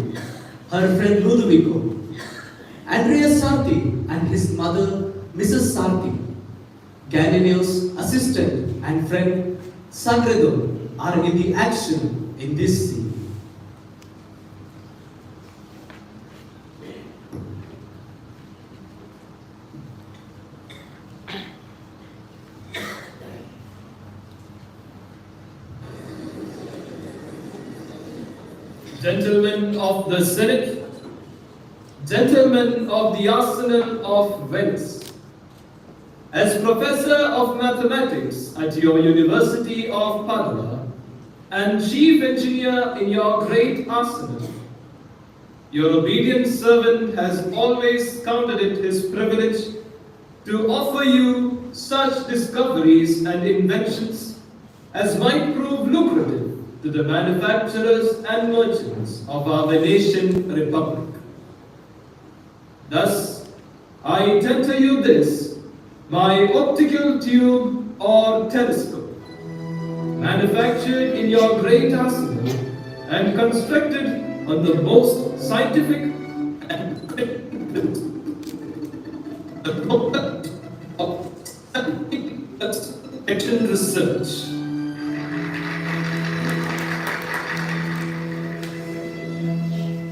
her friend Ludovico, Andrea Sarti and his mother Mrs. Sarti, Galileo's assistant and friend Sagredo are in the action in this scene. Gentlemen of the Senate, gentlemen of the Arsenal of Venice, as Professor of Mathematics at your University of Padua and Chief Engineer in your great arsenal, your obedient servant has always counted it his privilege to offer you such discoveries and inventions as might prove lucrative to the manufacturers and merchants of our Venetian Republic. Thus, I tender you this, my optical tube or telescope, manufactured in your great arsenal and constructed on the most scientific and the product of scientific research.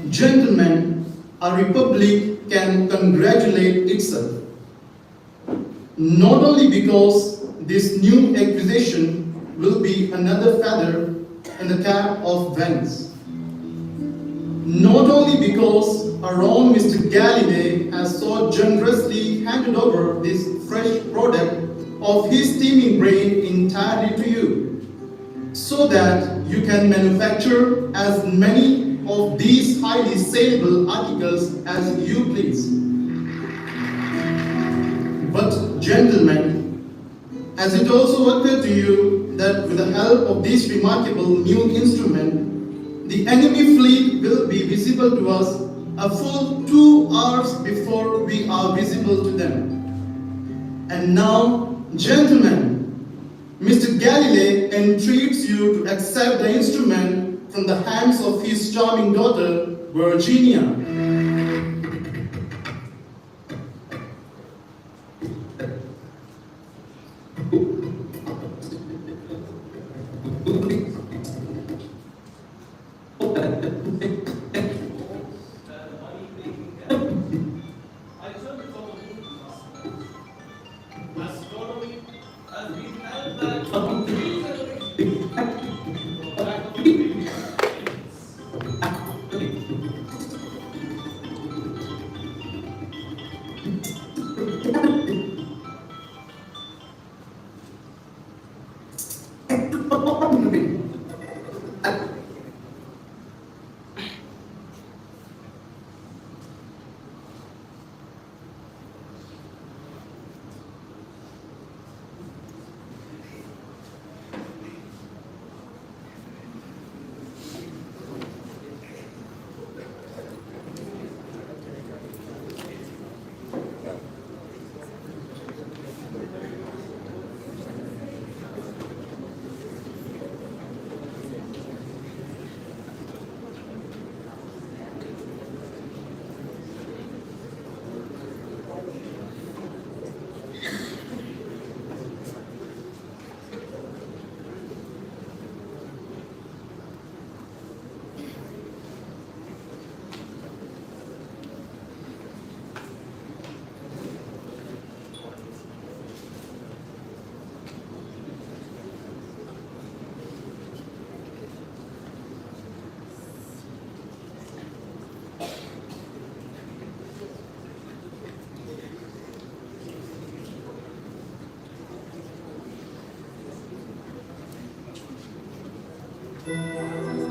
Gentlemen, our republic can congratulate itself, not only because this new acquisition will be another feather in the cap of Venice, not only because our own Mr. Galileo has so generously handed over this fresh product of his teeming brain entirely to you, so that you can manufacture as many of these highly saleable articles as you please. But gentlemen, has it also occurred to you that with the help of this remarkable new instrument, the enemy fleet will be visible to us a full 2 hours before we are visible to them? And now, gentlemen, Mr. Galileo entreats you to accept the instrument from the hands of his charming daughter, Virginia.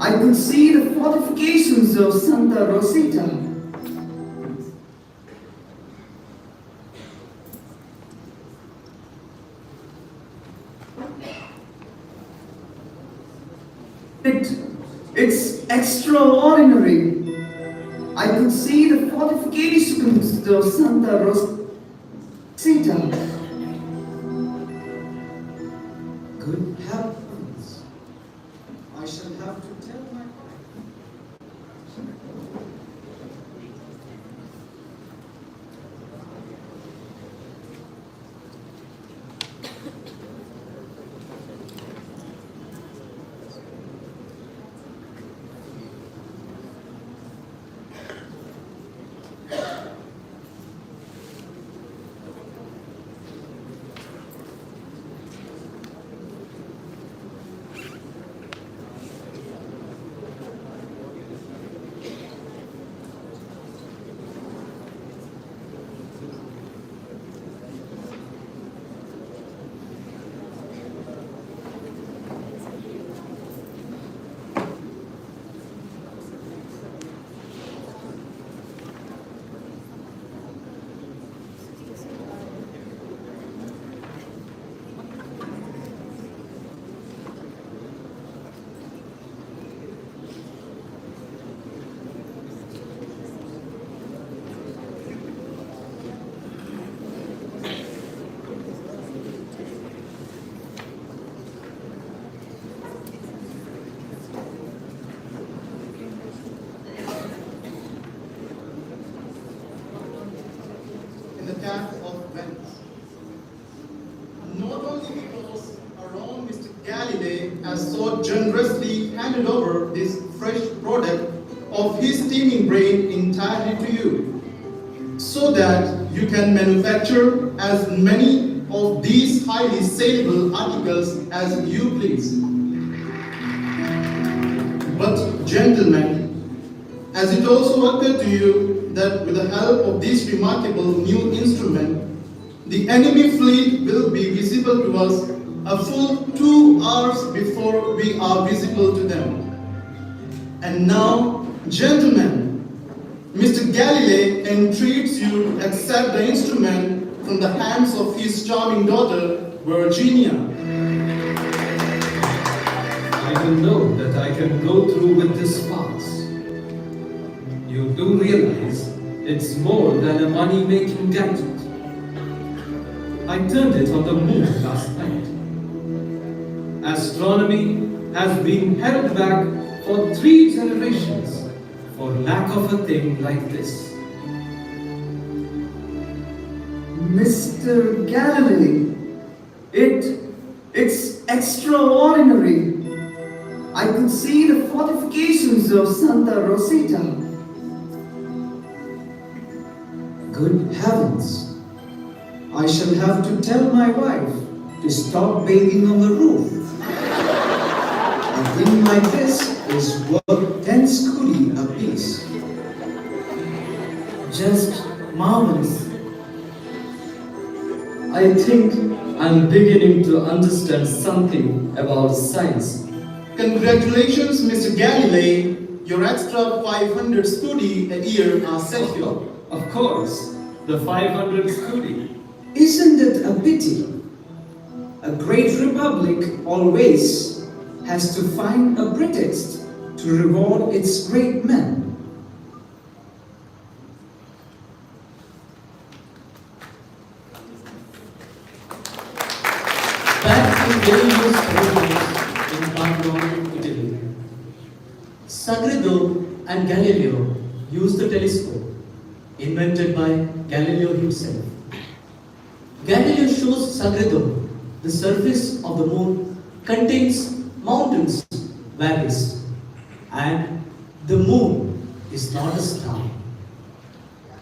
I could see the fortifications of Santa Rosita. It's extraordinary. I could see the fortifications of Santa Rosita. Good heavens! I shall have to tell my wife. God generously handed over this fresh product of His teeming brain entirely to you, so that you can manufacture as many of these highly saleable articles as you please. But gentlemen, as it also occurred to you that with the help of this remarkable new instrument, the enemy fleet will be visible to us a full 2 hours before we are visible to them. And now, gentlemen, Mr. Galileo entreats you to accept the instrument from the hands of his charming daughter, Virginia. I don't know that I can go through with this farce. You do realize it's more than a money-making gadget. I turned it on the moon last night. Astronomy has been held back for 3 generations for lack of a thing like this. Mr. Galileo, it's extraordinary. I could see the fortifications of Santa Rosita. Good heavens! I shall have to tell my wife to stop bathing on the roof. A thing like this is worth 10 scudi apiece. Just marvelous. I think I'm beginning to understand something about science. Congratulations, Mr. Galileo. Your extra 500 scudi a year are secure. Of course, the 500 scudi. Isn't it a pity? A great republic always has to find a pretext to reward its great men. Back in Galileo's paradise in Padua, Italy, Sagredo and Galileo used the telescope invented by Galileo himself. Galileo shows Sagredo the surface of the moon contains mountains, valleys, and the moon is not a star.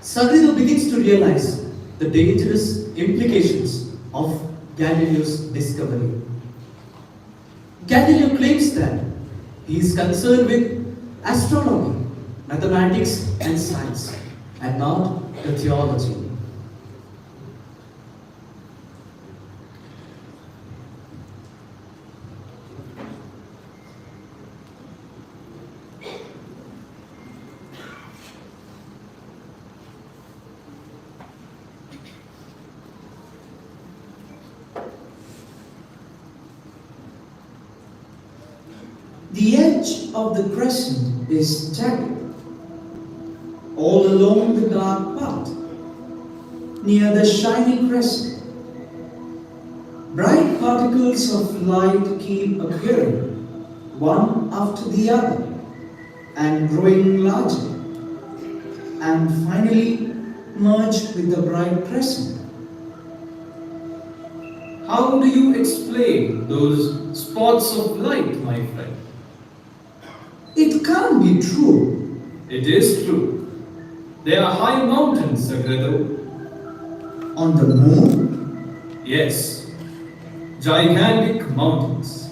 Sagredo begins to realize the dangerous implications of Galileo's discovery. Galileo claims that he is concerned with astronomy, mathematics, and science, and not the theology. The edge of the crescent is jagged. All along the dark path, near the shining crescent, bright particles of light keep appearing, one after the other, and growing larger, and finally merge with the bright crescent. How do you explain those spots of light, my friend? It can't be true. It is true. They are high mountains, Sagredo. On the moon? Yes, gigantic mountains.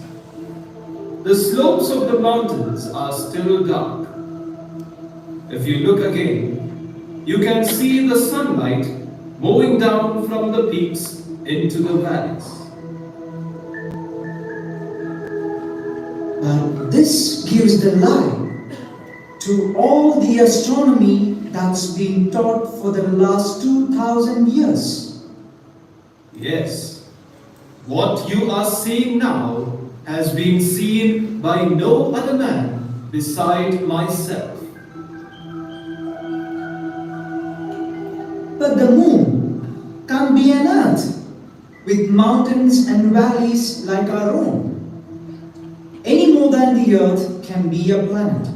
The slopes of the mountains are still dark. If you look again, you can see the sunlight moving down from the peaks into the valleys. But this gives the lie to all the astronomy that's been taught for the last 2,000 years. Yes, what you are seeing now has been seen by no other man beside myself. But the moon can't be an earth with mountains and valleys like our own, any more than the earth can be a planet.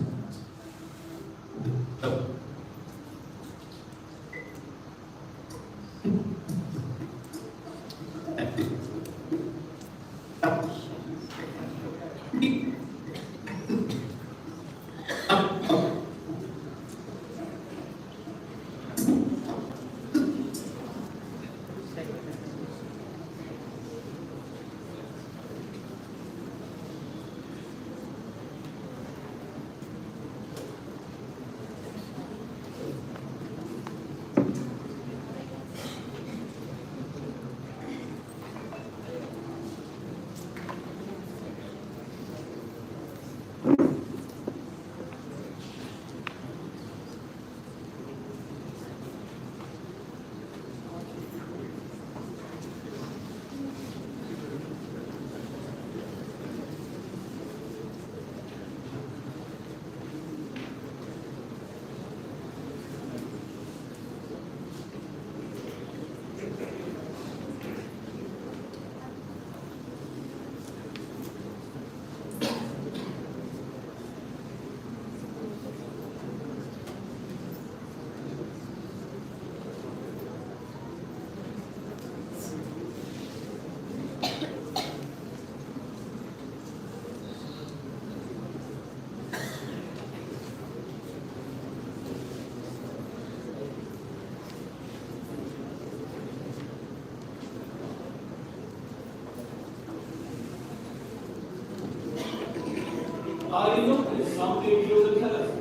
I noticed something through the telescope.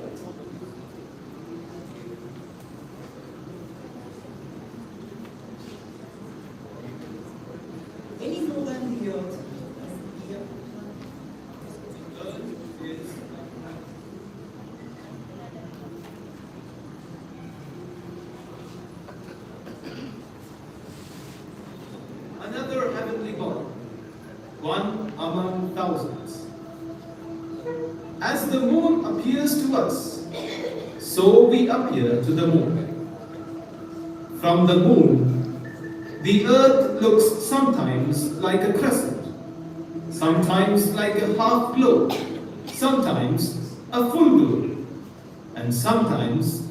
Any more than the earth. Another heavenly body, one among thousands. As the moon appears to us, so we appear to the moon. From the moon, the earth looks sometimes like a crescent, sometimes like a half globe, sometimes a full globe, and sometimes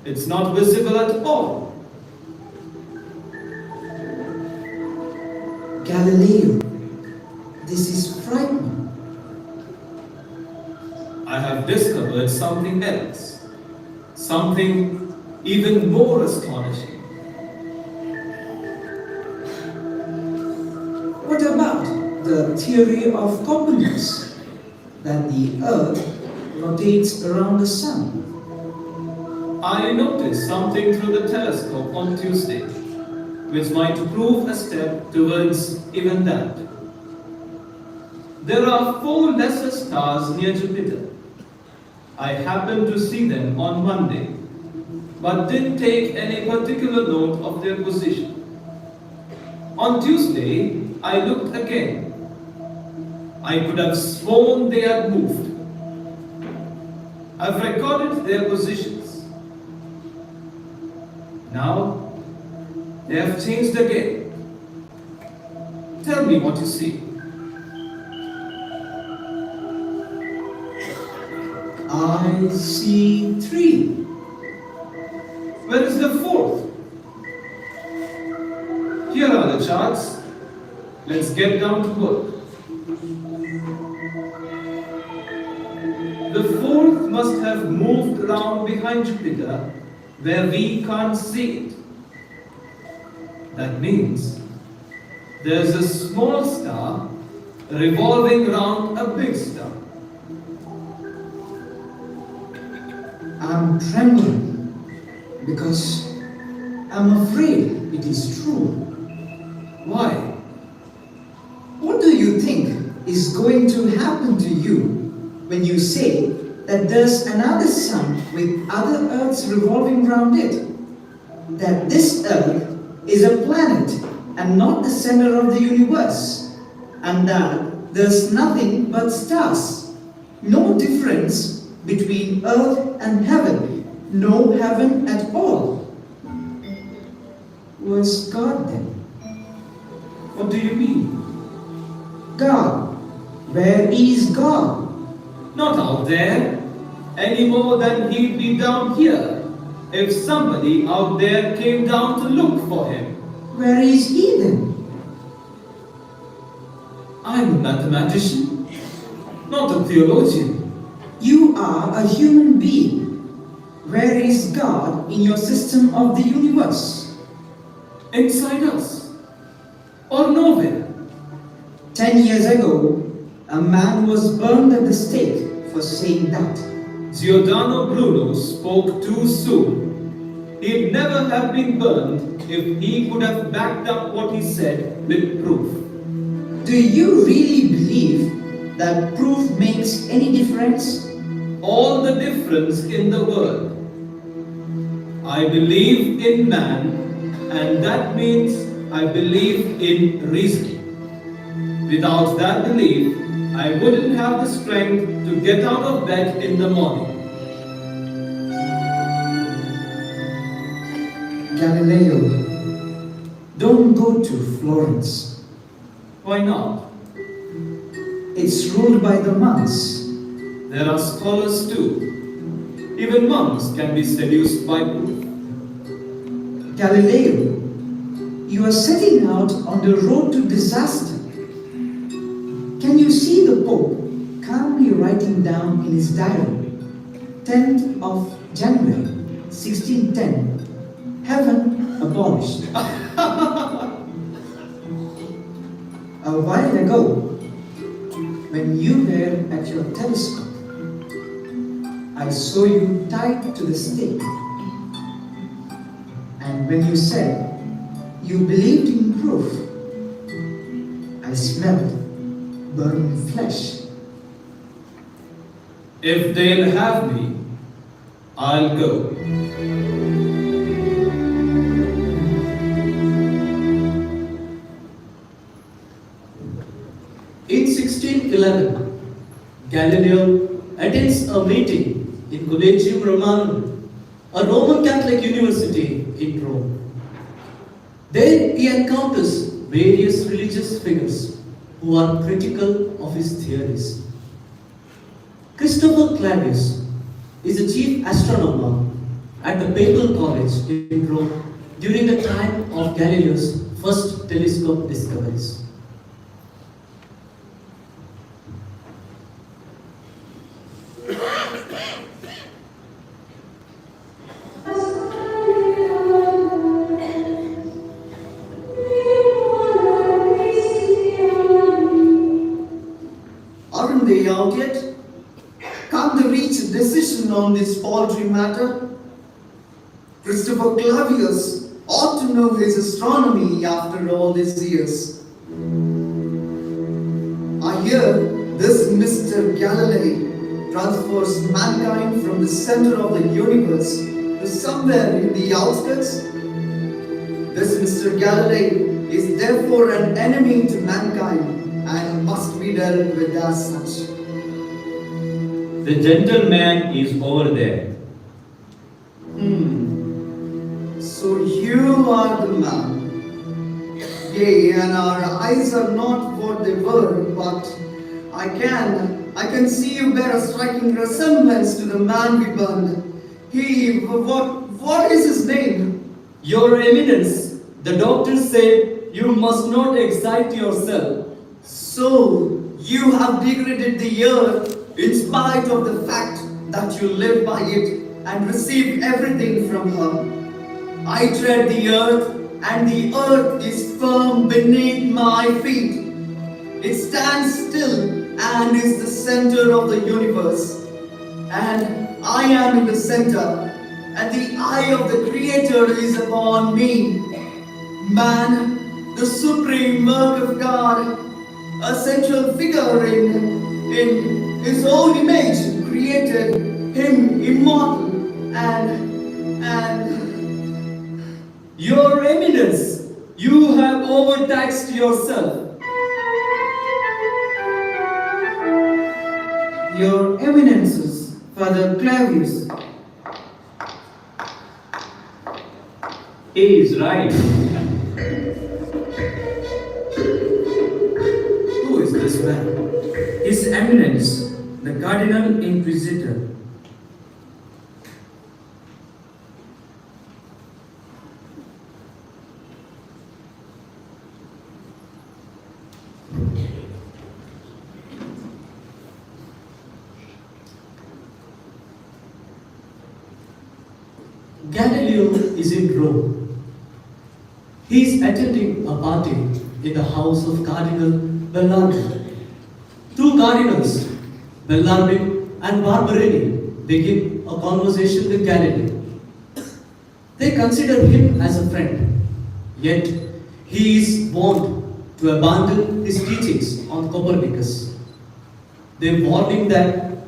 it's not visible at all. Galileo, this is frightening. I have discovered something else, something even more astonishing. What about the theory of Copernicus, that the earth rotates around the sun? I noticed something through the telescope on Tuesday, which might prove a step towards even that. There are 4 lesser stars near Jupiter. I happened to see them on Monday, but didn't take any particular note of their position. On Tuesday, I looked again. I could have sworn they had moved. I've recorded their positions. Now, they have changed again. Tell me what you see. I see 3. Where is the 4th? Here are the charts. Let's get down to work. The 4th must have moved around behind Jupiter where we can't see it. That means there's a small star revolving around a big star. I'm trembling because I'm afraid it is true. Why? What do you think is going to happen to you when you say that there's another sun with other Earths revolving around it? That this Earth is a planet and not the center of the universe, and that there's nothing but stars. No difference between earth and heaven. No heaven at all. Where's God then? What do you mean? God. Where is God? Not out there, any more than he'd be down here if somebody out there came down to look for him. Where is he then? I'm a mathematician, not a theologian. You are a human being. Where is God in your system of the universe? Inside us, or nowhere. 10 years ago, a man was burned at the stake for saying that. Giordano Bruno spoke too soon. He'd never have been burned if he could have backed up what he said with proof. Do you really believe that proof makes any difference? All the difference in the world. I believe in man, and that means I believe in reason. Without that belief, I wouldn't have the strength to get out of bed in the morning. Galileo, don't go to Florence. Why not? It's ruled by the monks. There are scholars too. Even monks can be seduced by proof. Galileo, you are setting out on the road to disaster. Can you see the Pope calmly writing down in his diary, 10th of January, 1610, heaven abolished. A while ago, when you were at your telescope, I saw you tied to the stake. And when you said you believed in proof, I smelled burning flesh. If they'll have me, I'll go. In 1611, Galileo attends a meeting in Collegium Romanum, a Roman Catholic university in Rome. There he encounters various religious figures who are critical of his theories. Christopher Clavius is the chief astronomer at the Papal College in Rome during the time of Galileo's first telescope discoveries. Aren't they out yet? Can't they reach a decision on this paltry matter? Christopher Clavius ought to know his astronomy after all these years. I hear this Mr. Galileo transfers mankind from the center of the universe to somewhere in the outskirts. This Mr. Galileo is therefore an enemy to mankind and must be dealt with as such. The gentleman is over there. So you are the man. Yea, and our eyes are not what they were, but I can see you bear a striking resemblance to the man we burned. What is his name? Your Eminence, the doctor said you must not excite yourself. So you have degraded the earth in spite of the fact that you live by it and receive everything from her. I tread the earth, and the earth is firm beneath my feet. It stands still and is the center of the universe. And I am in the center, and the eye of the Creator is upon me. Man, the supreme work of God, a central figure in his own image, created him immortal and Your Eminence, you have overtaxed yourself. Your Eminences, Father Clavius. He is right. Who is this man? His Eminence, the Cardinal Inquisitor. Galileo is in Rome. He is attending a party in the house of Cardinal Bellarmine. Two cardinals, Bellarmine and Barberini, begin a conversation with Galileo. They consider him as a friend, yet he is warned to abandon his teachings on Copernicus. They warn him that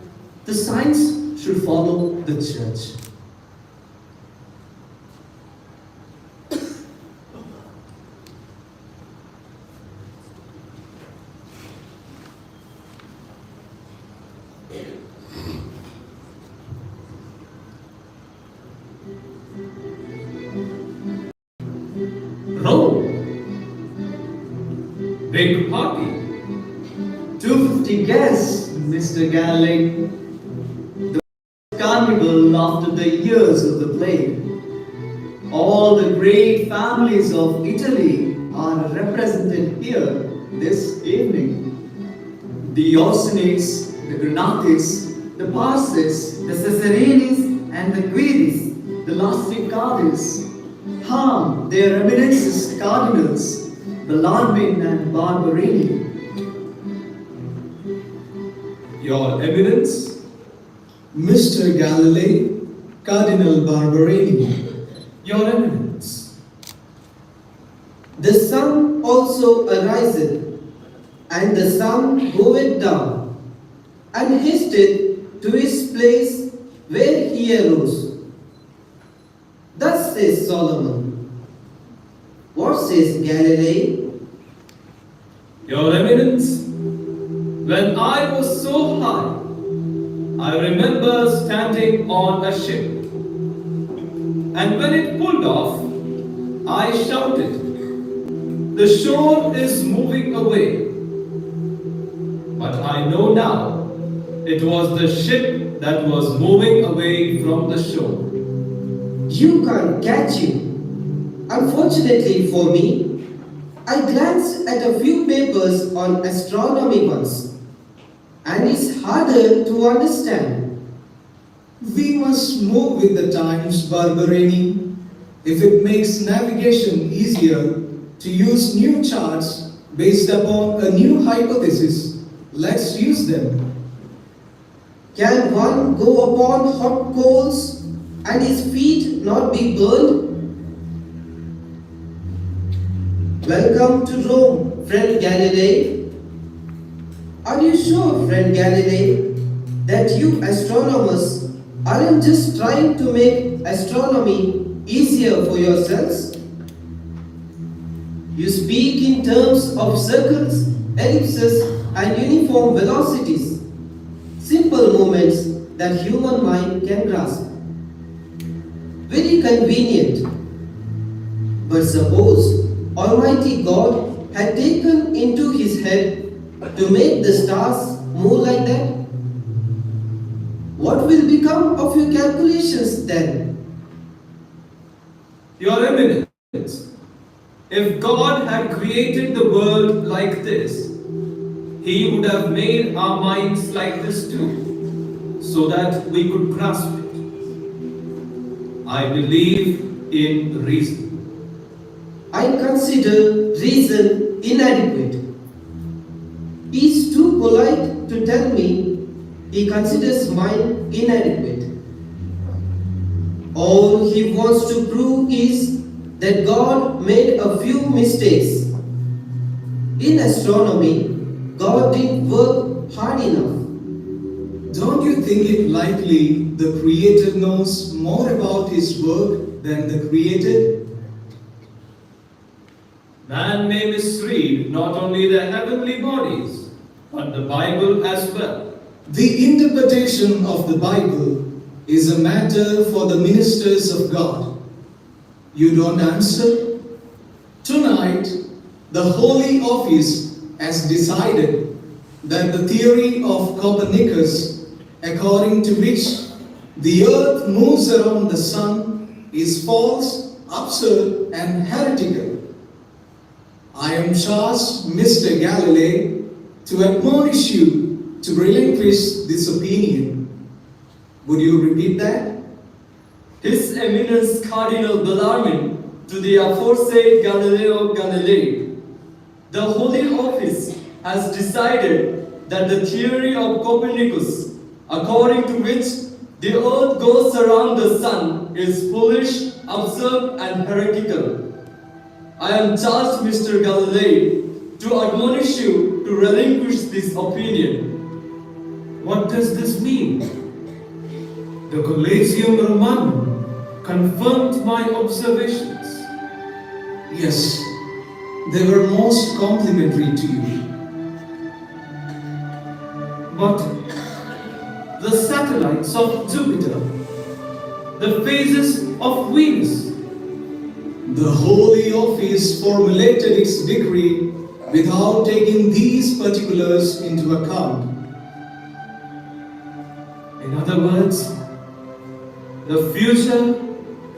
the science should follow the church. Rome. Big party. 250 guests, Mr. Galileo. The carnival after the years of the plague. All the great families of Italy are represented here this evening. The Orsinids, the Granates, the Parses, the Caesarenes, and the Guidis, the Lastricades. Their Eminences Cardinals, Bellarmine and Barberini. Your Eminence, Mr. Galileo, Cardinal Barberini, Your Eminence. The sun also ariseth, and the sun goeth down, and hasted to his place where he arose. Thus says Solomon. What says Galileo? Your Eminence, when I was so high, I remember standing on a ship. And when it pulled off, I shouted, "The shore is moving away." But I know now it was the ship that was moving away from the shore. You can't catch him. Unfortunately for me, I glanced at a few papers on astronomy once, and it's harder to understand. We must move with the times, Barberini. If it makes navigation easier to use new charts based upon a new hypothesis, let's use them. Can one go upon hot coals and his feet not be burned? Welcome to Rome, friend Galilei. Are you sure, friend Galilei, that you astronomers aren't just trying to make astronomy easier for yourselves? You speak in terms of circles, ellipses, and uniform velocities, simple moments that human mind can grasp. Very convenient. But suppose Almighty God had taken into his head to make the stars move like that? What will become of your calculations then? Your Eminence, if God had created the world like this, He would have made our minds like this too, so that we could grasp it. I believe in reason. I consider reason inadequate. He is too polite to tell me he considers mine inadequate. All he wants to prove is that God made a few mistakes. In astronomy, God didn't work hard enough. Don't you think it likely the Creator knows more about his work than the created? Man may misread not only the heavenly bodies, but the Bible as well. The interpretation of the Bible is a matter for the ministers of God. You don't answer? Tonight, the Holy Office has decided that the theory of Copernicus, according to which the earth moves around the sun, is false, absurd, and heretical. I am charged, Mr. Galileo, to admonish you to relinquish this opinion. Would you repeat that? His Eminence Cardinal Bellarmine to the aforesaid Galileo Galilei. The Holy Office has decided that the theory of Copernicus, according to which the earth goes around the sun, is foolish, absurd, and heretical. I am charged, Mr. Galilei, to admonish you to relinquish this opinion. What does this mean? The Collegium Romanum confirmed my observations. Yes, they were most complimentary to you. But the satellites of Jupiter, the phases of Venus, The Holy Office formulated its decree without taking these particulars into account. in other words, the future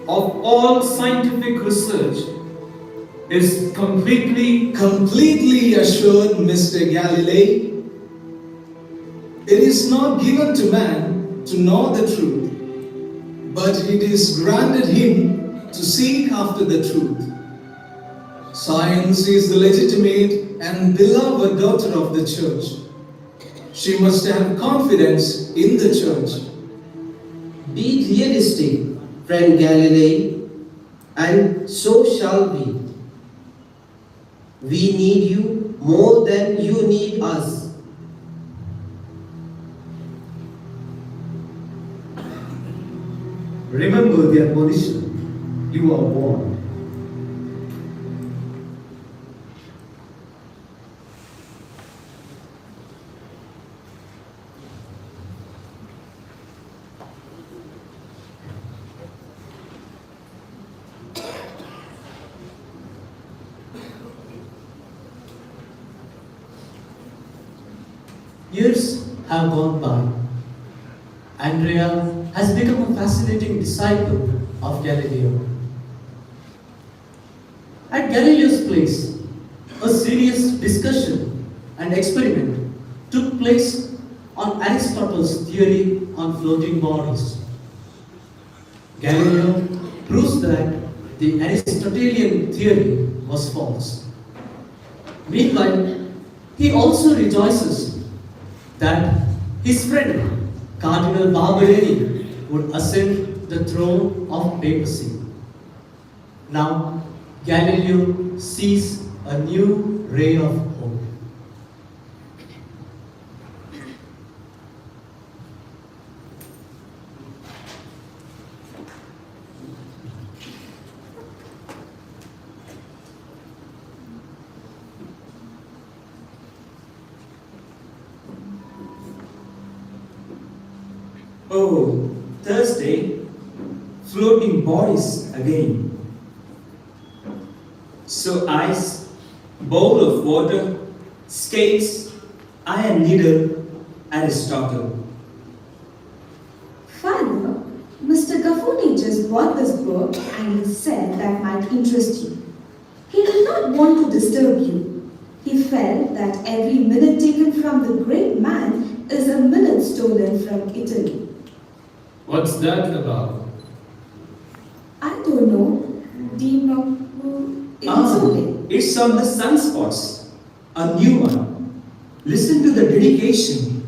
of all scientific research is completely assured, Mr. Galilei. It is not given to man to know the truth, but it is granted him to seek after the truth. Science is the legitimate and beloved daughter of the church. She must have confidence in the church Be realistic, friend Galileo, and so shall we. We need you more than you need us. Remember the admonition. You are warned. Years have gone by. Andrea has become a fascinating disciple of Galileo. At Galileo's place, a serious discussion and experiment took place on Aristotle's theory on floating bodies. Galileo proves that the Aristotelian theory was false. Meanwhile, he also rejoices that his friend Cardinal Barberini would ascend the throne of papacy. Now, Galileo sees a new ray of hope. Oh, Thursday, floating bodies again. So ice, bowl of water, skates, iron needle, Aristotle. Father, Mr. Gaffoni just bought this book and he said that might interest you. He did not want to disturb you. He felt that every minute taken from the great man is a minute stolen from Italy. What's that about? I don't know. Do you know who It's on the sunspots, a new one. Listen to the dedication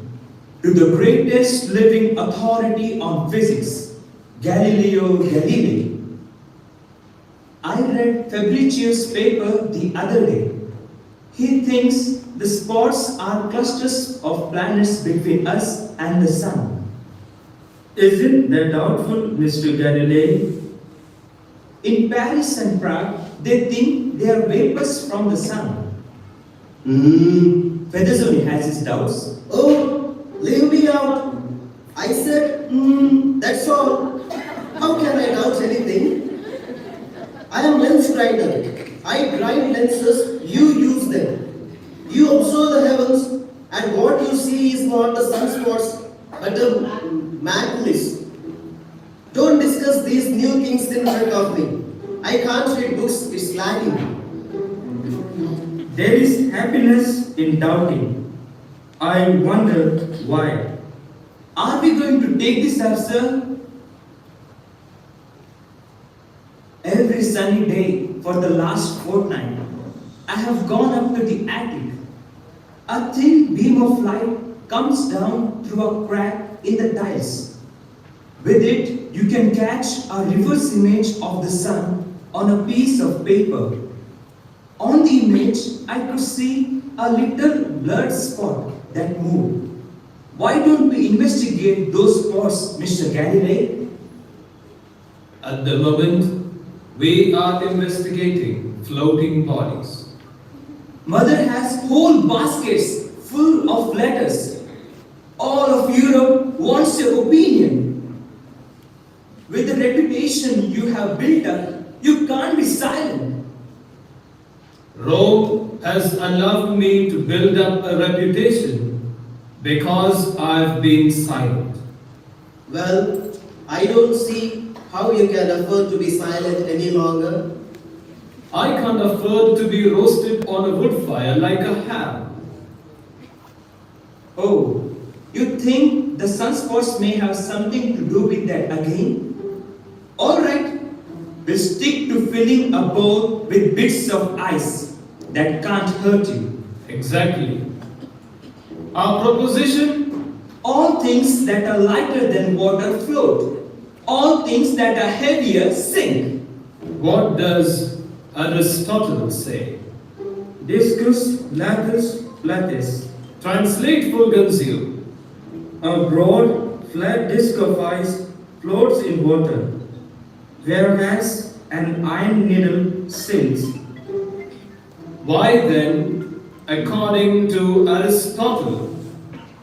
to the greatest living authority on physics, Galileo Galilei. I read Fabricius' paper the other day. He thinks the spots are clusters of planets between us and the sun. Isn't that doubtful, Mr. Galilei? In Paris and Prague, they think they are vapors from the sun. Feathersoni has his doubts. Oh, leave me out. I said, that's all. How can I doubt anything? I am lens grinder. I grind lenses, you use them. You observe the heavens, and what you see is not the sunspots, but the madness. Don't discuss these new things in front of me. I can't read books, it's lacking. There is happiness in doubting. I wonder why. Are we going to take this up, sir? Every sunny day for the last fortnight, I have gone up to the attic. A thin beam of light comes down through a crack in the tiles. With it, you can catch a reverse image of the sun on a piece of paper. On the image, I could see a little blurred spot that moved. Why don't we investigate those spots, Mr. Galilei? At the moment, we are investigating floating bodies. Mother has whole baskets full of letters. All of Europe wants your opinion. With the reputation you have built up, you can't be silent. Rome has allowed me to build up a reputation because I've been silent. Well, I don't see how you can afford to be silent any longer. I can't afford to be roasted on a wood fire like a ham. Oh, you think the sunspots may have something to do with that again? All right, we'll stick to filling a bowl with bits of ice that can't hurt you. Exactly. Our proposition? All things that are lighter than water float. All things that are heavier sink. What does Aristotle say? Discus latus platis. Translate Fulgencio. A broad, flat disc of ice floats in water, whereas an iron needle sinks. Why then, according to Aristotle,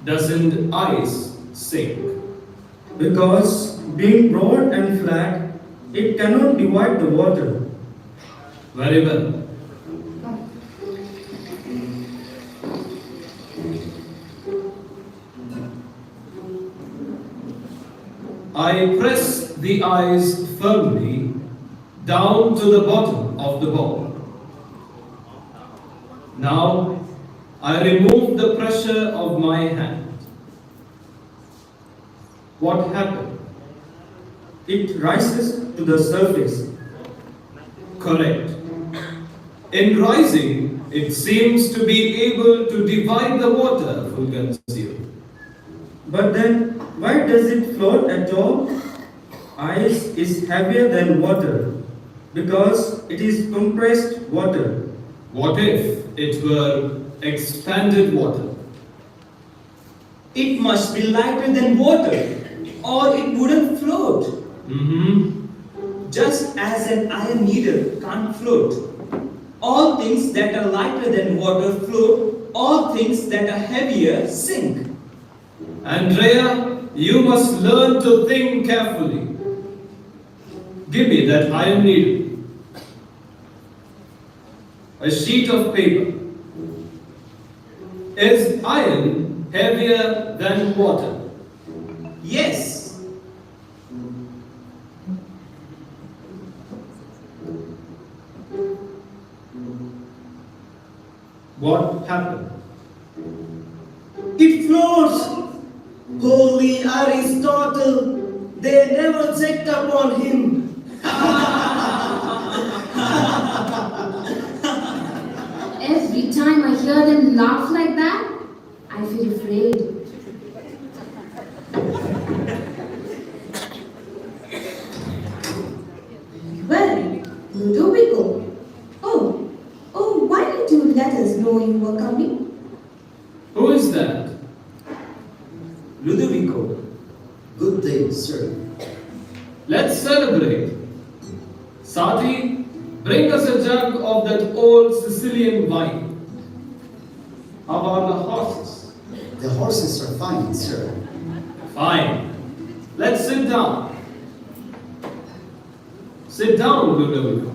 doesn't ice sink? Because being broad and flat, it cannot divide the water. Very well. I press the ice firmly down to the bottom of the ball. Now I remove the pressure of my hand. What happened? It rises to the surface. Correct. In rising, it seems to be able to divide the water, Fulgencio. But then, why does it float at all? Ice is heavier than water because it is compressed water. What if it were expanded water? It must be lighter than water, or it wouldn't float. Just as an iron needle can't float. All things that are lighter than water float, all things that are heavier sink. Andrea, you must learn to think carefully. Give me that iron needle. A sheet of paper. Is iron heavier than water? Yes. What happened? It floats. Holy Aristotle, they never checked upon him. Every time I hear them laugh like that, I feel afraid. Well, Ludovico. Oh, why did you let us know you were coming? Who is that? Ludovico. Good day, sir. Let's celebrate. Sati, bring us a jug of that old Sicilian wine. How about the horses? The horses are fine, sir. Fine. Let's sit down. Sit down, Ludovico.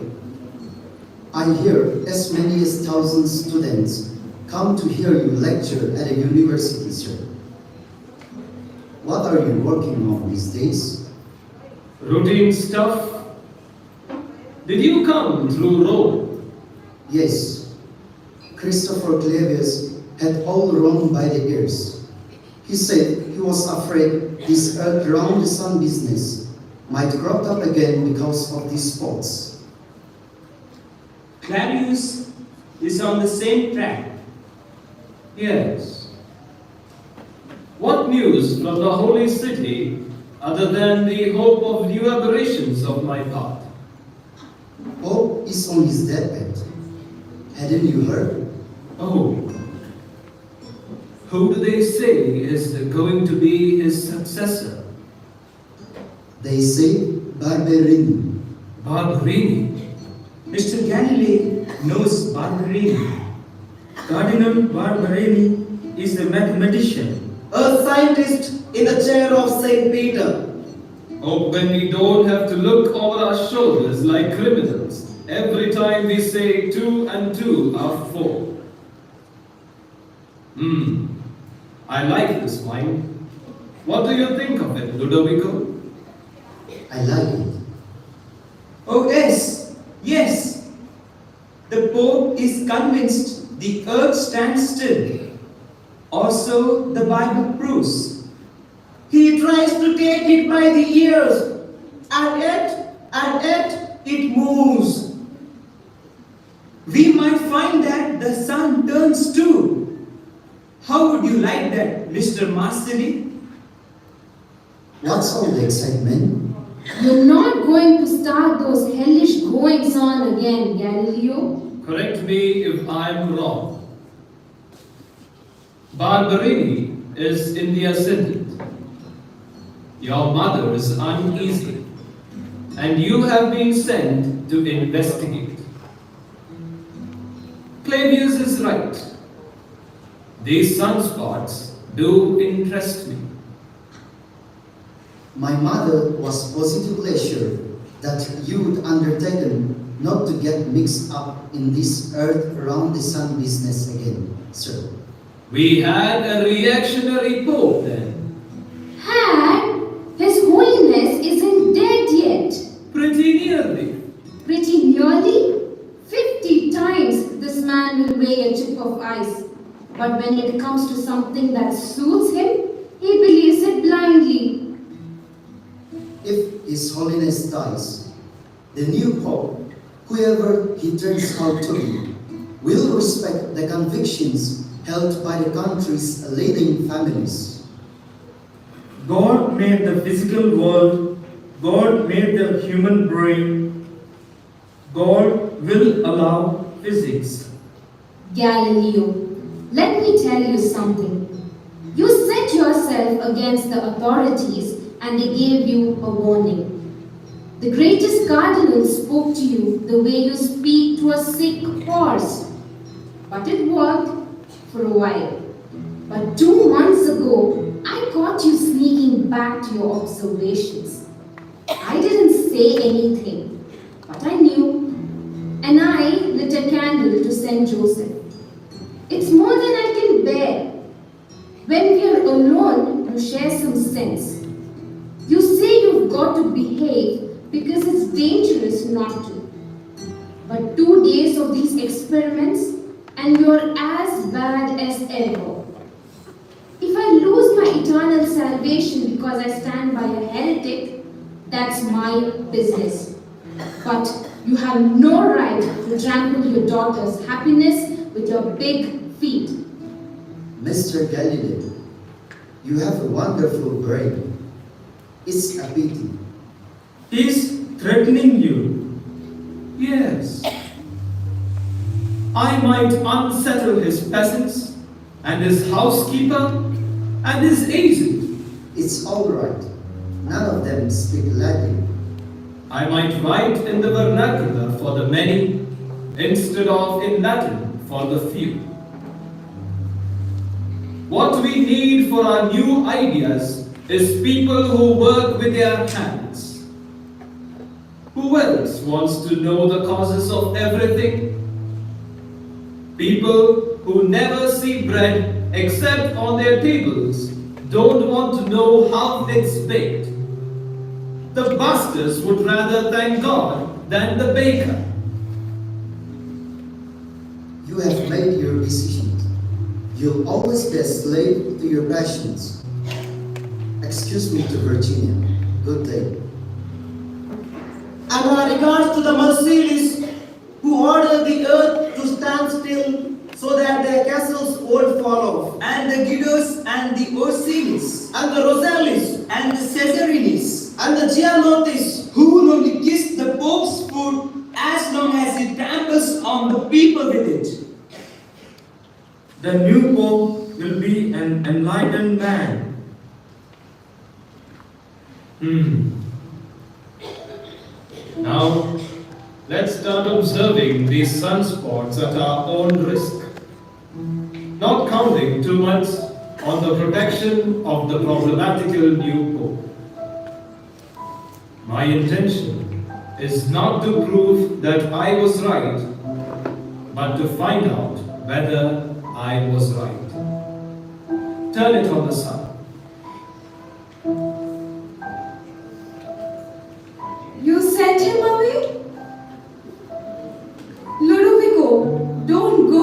I hear as many as 1,000 students come to hear you lecture at a university, sir. What are you working on these days? Routine stuff. Did you come through Rome? Yes. Christopher Clavius had all wrong by the ears. He said he was afraid this earth round the sun business might crop up again because of these spots. Clavius is on the same track. Yes. What news from the holy city other than the hope of new aberrations of my part? Pope is on his deathbed. Hadn't you heard? Oh. Who do they say is going to be his successor? They say Barberini. Barberini? Mr. Galileo knows Barberini. Cardinal Barberini is a mathematician. A scientist in the chair of St. Peter. Oh, when we don't have to look over our shoulders like criminals every time we say 2 and 2 are 4. I like this wine. What do you think of it, Ludovico? I like it. Oh yes, yes. The Pope is convinced the earth stands still. Also, the Bible proves. He tries to take it by the ears, and yet it moves. We might find that the sun turns too. How would you like that, Mr. Marsili? What's all the excitement? You're not going to start those hellish goings on again, Galileo. Correct me if I'm wrong. Barberini is in the ascendant. Your mother is uneasy, and you have been sent to investigate. Clavius is right. These sunspots do interest me. My mother was positively assured that you would undertaken not to get mixed up in this earth around the sun business again, sir. We had a reactionary pope then. Had? His Holiness isn't dead yet. Pretty nearly. Pretty nearly? 50 times this man will weigh a chip of ice. But when it comes to something that suits him, he believes it blindly. If His Holiness dies, the new Pope, whoever he turns out to be, will respect the convictions held by the country's leading families. God made the physical world, God made the human brain, God will allow physics. Galileo, let me tell you something. You set yourself against the authorities and they gave you a warning. The greatest cardinal spoke to you the way you speak to a sick horse. But it worked for a while. But 2 months ago, I caught you sneaking back to your observations. I didn't say anything, but I knew. And I lit a candle to Saint Joseph. It's more than I can bear. When we are alone, you share some sense. You say you've got to behave because it's dangerous not to. But 2 days of these experiments and you're as bad as ever. If I lose my eternal salvation because I stand by a heretic, that's my business. But you have no right to trample your daughter's happiness with your big feet. Mr. Galileo, you have a wonderful brain. It's a pity. He's threatening you. Yes. I might unsettle his peasants, and his housekeeper, and his agent. It's all right. None of them speak Latin. I might write in the vernacular for the many, instead of in Latin for the few. What we need for our new ideas is people who work with their hands. Who else wants to know the causes of everything? People who never see bread except on their tables don't want to know how it's baked. The busters would rather thank God than the baker. You have made your decision. You'll always be a slave to your passions. Excuse me to Virginia. Good day. And our regards to the Mercedes who ordered the earth to stand still so that their castles won't fall off. And the Guidos and the Orsinis and the Rosalis and the Cesarinis and the Gianotis who will only kiss the Pope's foot as long as he tramples on the people with it. The new Pope will be an enlightened man. Now, let's start observing these sunspots at our own risk. Not counting too much on the protection of the problematical new Pope. My intention is not to prove that I was right, but to find out whether I was right. Turn it on the sun. You sent him away? Ludovico, don't go.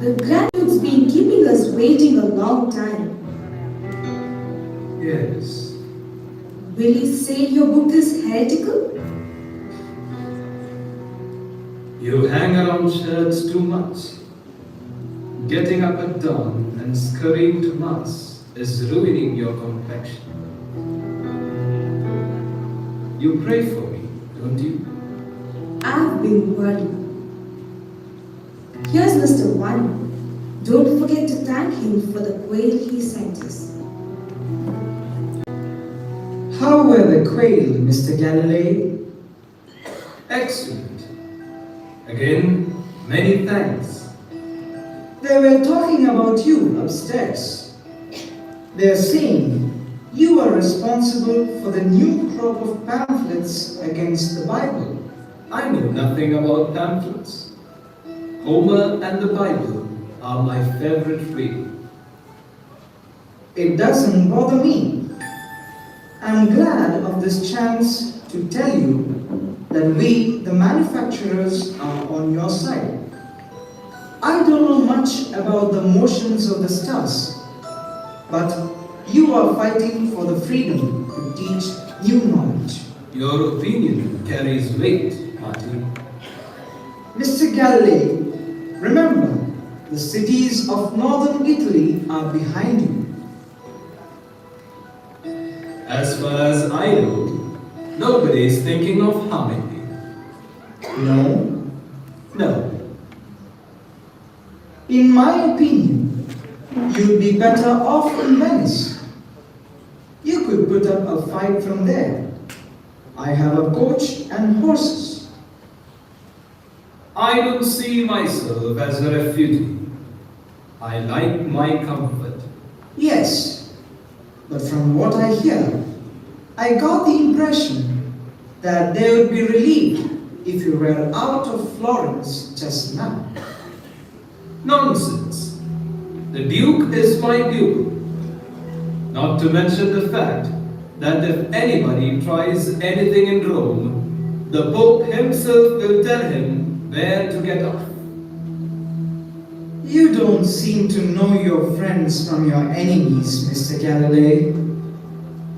The graduate's been keeping us waiting a long time. Yes. Will you say your book is heretical? You hang around church too much. Getting up at dawn and scurrying to mass is ruining your complexion. You pray for me, don't you? I've been worried. Here's Mr. One. Don't forget to thank him for the quail he sent us. How were the quail, Mr. Galileo? Excellent. Again, many thanks. They were talking about you upstairs. They're saying you are responsible for the new crop of pamphlets against the Bible. I know nothing about pamphlets. Homer and the Bible are my favorite read. It doesn't bother me. I'm glad of this chance to tell you that we, the manufacturers, are on your side. I don't know much about the motions of the stars, but you are fighting for the freedom to teach new knowledge. Your opinion carries weight, Martin. Mr. Galileo, remember, the cities of northern Italy are behind you. As far as I know, nobody is thinking of harming me. No? No. In my opinion, you'd be better off in Venice. You could put up a fight from there. I have a coach and horses. I don't see myself as a refugee. I like my comfort. Yes, but from what I hear, I got the impression that they would be relieved if you were out of Florence just now. Nonsense. The Duke is my pupil. Not to mention the fact that if anybody tries anything in Rome, the Pope himself will tell him where to get off. You don't seem to know your friends from your enemies, Mr. Galileo.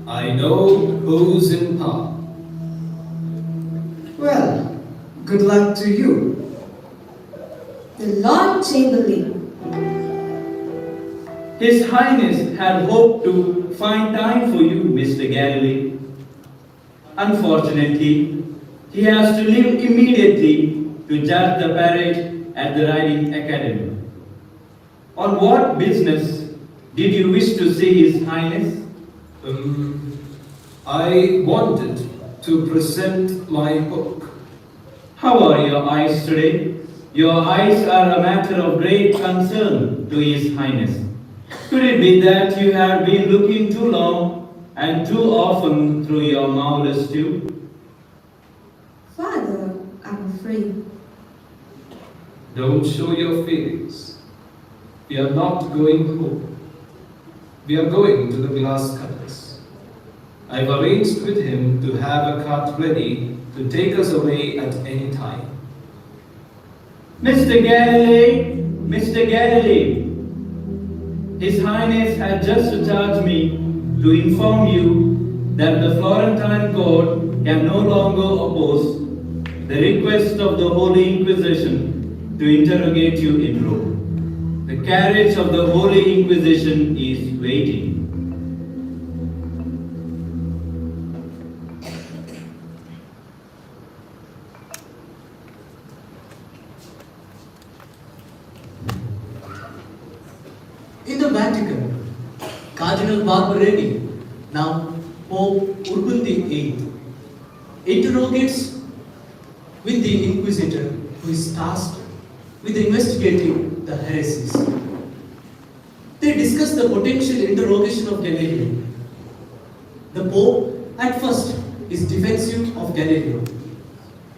I know who's in power. Well, good luck to you. The Lord Chamberlain. His Highness had hoped to find time for you, Mr. Galileo. Unfortunately, he has to leave immediately to judge the parade at the Riding Academy. On what business did you wish to see His Highness? I wanted to present my book. How are your eyes today? Your eyes are a matter of great concern to His Highness. Could it be that you have been looking too long and too often through your marvelous tube? Father, I'm afraid. Don't show your feelings. We are not going home. We are going to the glass cutters. I've arranged with him to have a cart ready to take us away at any time. Mr. Galileo, Mr. Galileo, His Highness had just charged me to inform you that the Florentine court can no longer oppose the request of the Holy Inquisition to interrogate you in Rome. The carriage of the Holy Inquisition is waiting. In the Vatican, Cardinal Barberini, now Pope Urban VIII, interrogates with the Inquisitor who is tasked with investigating the heresies. They discuss the potential interrogation of Galileo. The Pope at first is defensive of Galileo,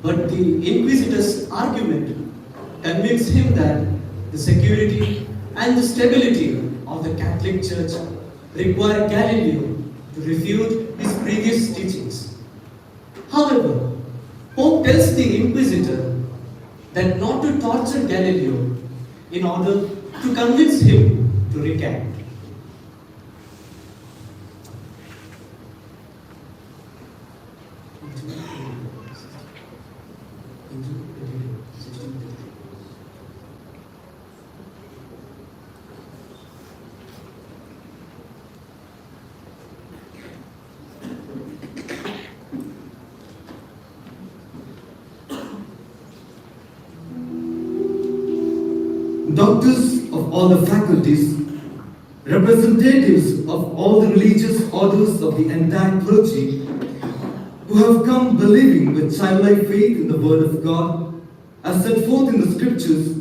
but the Inquisitor's argument convinced him that the security and the stability of the Catholic Church require Galileo to refute his previous teachings. However, Pope tells the Inquisitor that not to torture Galileo in order to convince him to recant. Doctors of all the faculties, representatives of all the religious orders of the entire clergy, who have come believing with childlike faith in the word of God, as set forth in the scriptures,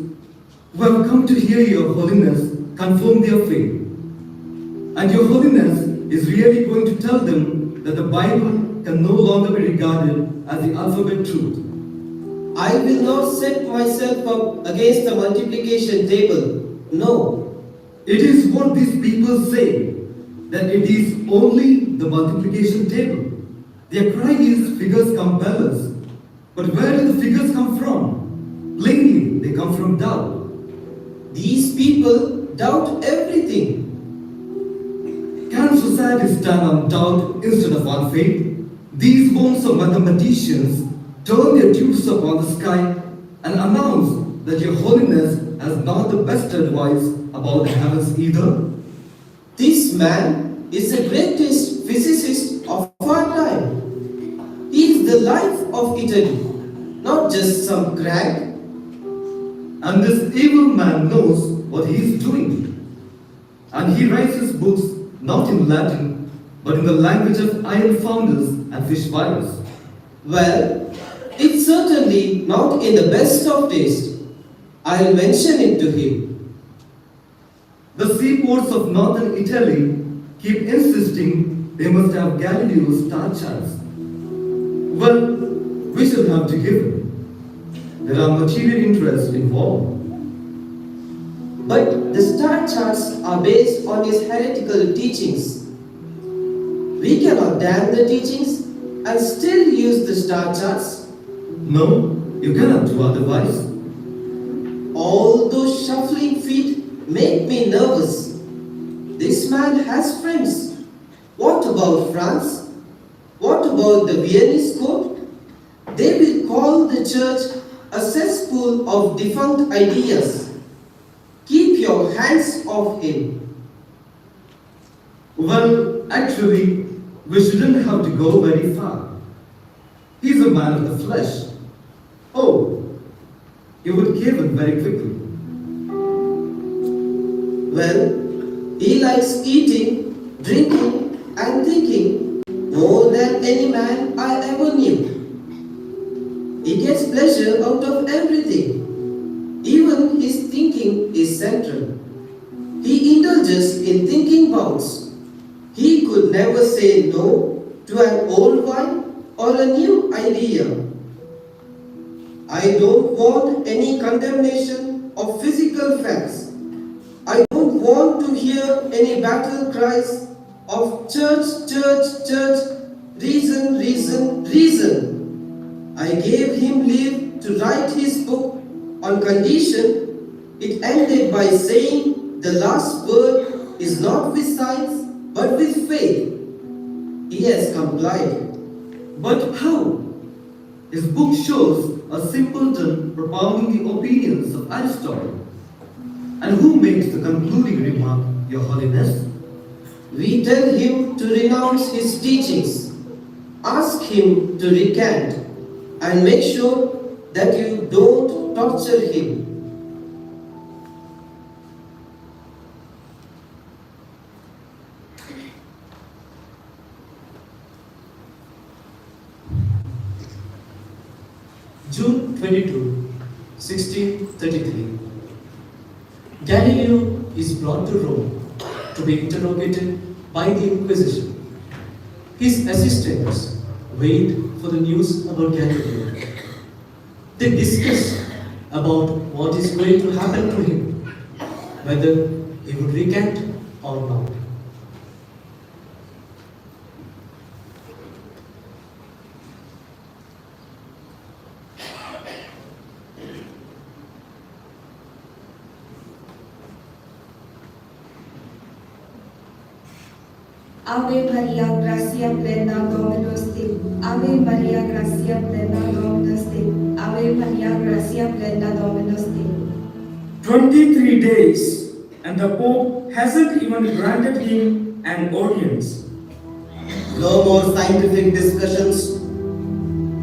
who have come to hear your holiness confirm their faith. And your holiness is really going to tell them that the Bible can no longer be regarded as the alphabet truth. I will not set myself up against the multiplication table. No. It is what these people say, that it is only the multiplication table. Their cry is figures compel us. But where do the figures come from? Plainly, they come from doubt. These people doubt everything. Can society stand on doubt instead of on faith? These worms of mathematicians turn their tubes upon the sky and announce that your holiness has not the best advice about the heavens either. This man is the greatest physicist of our time. He is the life of Italy, not just some crank. And this evil man knows what he is doing. And he writes his books not in Latin, but in the language of iron founders and fish buyers. Well, it's certainly not in the best of taste. I'll mention it to him. The seaports of northern Italy keep insisting they must have Galileo's star charts. Well, we shall have to give him. There are material interests involved. But the star charts are based on his heretical teachings. We cannot damn the teachings and still use the star charts. No, you cannot do otherwise. All those shuffling feet make me nervous. This man has friends. What about France? What about the Viennese court? They will call the church a cesspool of defunct ideas. Keep your hands off him. Well, actually, we shouldn't have to go very far. He's a man of the flesh. Oh, he would cave in very quickly. Well, he likes eating, drinking, and thinking more than any man I ever knew. He gets pleasure out of everything. Even his thinking is central. He indulges in thinking bouts. He could never say no to an old wine or a new idea. I don't want any condemnation of physical facts. I don't want to hear any battle cries of church, church, church, reason, reason, reason. I gave him leave to write his book on condition it ended by saying the last word is not with science but with faith. He has complied. But how? His book shows a simpleton propounding the opinions of Aristotle. And who makes the concluding remark, Your Holiness? We tell him to renounce his teachings, ask him to recant, and make sure that you don't torture him. June 22, 1633. Galileo is brought to Rome to be interrogated by the Inquisition. His assistants wait for the news about Galileo. They discuss about what is going to happen to him, whether he would recant or not. Ave Maria, gracia plena, Dominus tecum. Ave Maria, gracia plena, Dominus tecum. Ave Maria, gracia plena, Dominus tecum. 23 days, and the Pope hasn't even granted him an audience. No more scientific discussions.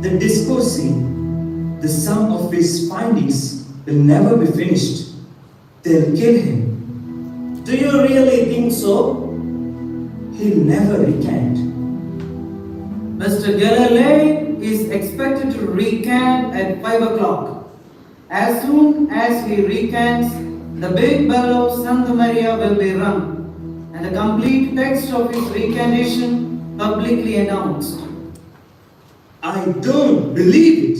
The discoursing, the sum of his findings will never be finished. They'll kill him. Do you really think so? He'll never recant. Mr. Galileo is expected to recant at 5 o'clock. As soon as he recants, the big bell of Santa Maria will be rung, and the complete text of his recantation publicly announced. I don't believe it.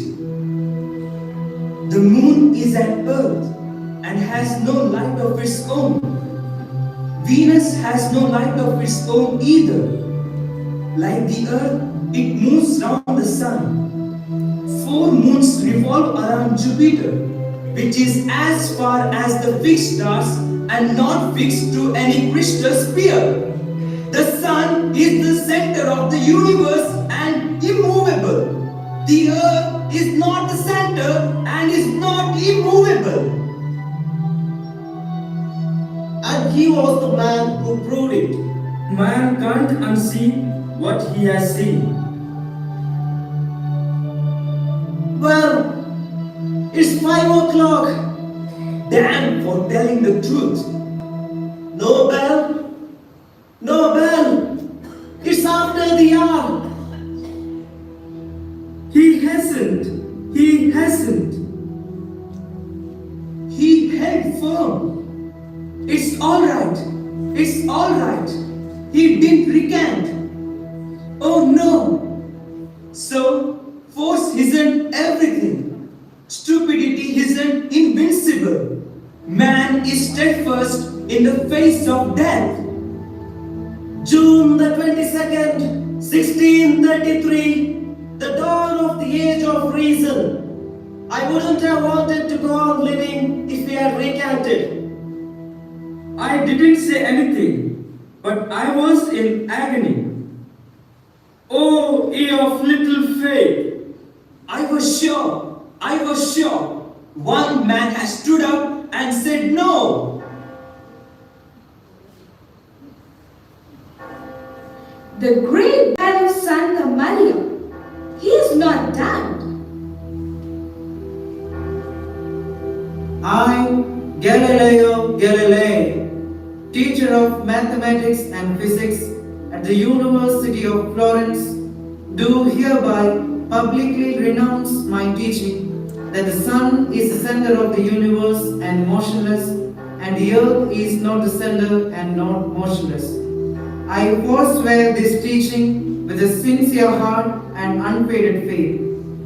The moon is an earth and has no light of its own. Venus has no light of its own either. Like the earth, it moves round the sun. 4 moons revolve around Jupiter, which is as far as the fixed stars and not fixed to any crystal sphere. The sun is the center of the universe and immovable. The earth is not the center and is not immovable. And he was the man who proved it. Man can't unsee what he has seen. Well, it's 5 o'clock. Damn for telling the truth. No bell. No bell. It's after the hour. He hasn't. He hasn't. He held firm. It's all right. It's all right. He didn't recant. Oh no. So, force isn't everything. Stupidity isn't invincible. Man is steadfast in the face of death. June the 22nd, 1633, the dawn of the age of reason. I wouldn't have wanted to go on living if he had recanted. I didn't say anything, but I was in agony. Oh, ye of little faith! I was sure. One man has stood up and said no. The great bell of Santa Maria, he is not damned. I, Galileo Galilei, teacher of mathematics and physics at the University of Florence, do hereby publicly renounce my teaching that the sun is the center of the universe and motionless, and the earth is not the center and not motionless. I forswear this teaching with a sincere heart and unfaded faith,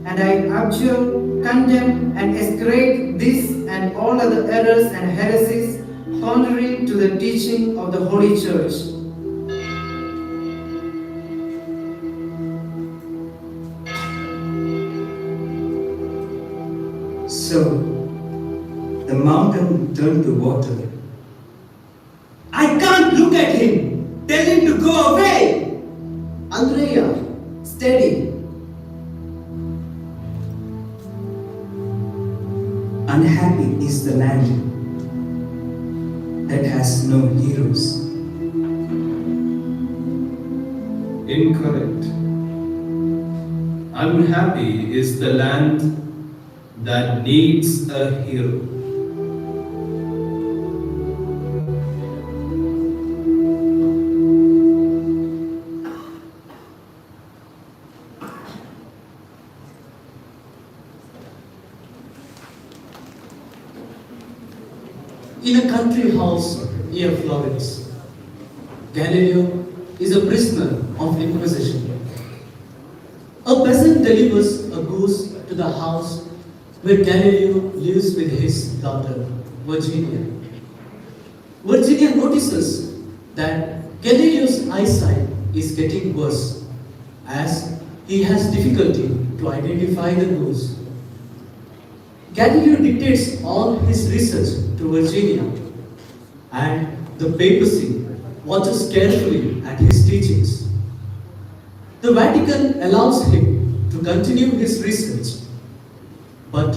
and I abjure, condemn, and execrate this and all other errors and heresies contrary to the teaching of the Holy Church. So, the mountain turned to water. I can't look at him. Tell him to go away. Andrea, steady. Unhappy is the land that has no heroes. Incorrect. Unhappy is the land that needs a hero. In a country house near Florence, Galileo is a prisoner of Inquisition. A peasant delivers a goose to the house where Galileo lives with his daughter, Virginia. Virginia notices that Galileo's eyesight is getting worse as he has difficulty to identify the goose. Galileo dictates all his research to Virginia, and the papacy watches carefully at his teachings. The Vatican allows him to continue his research, but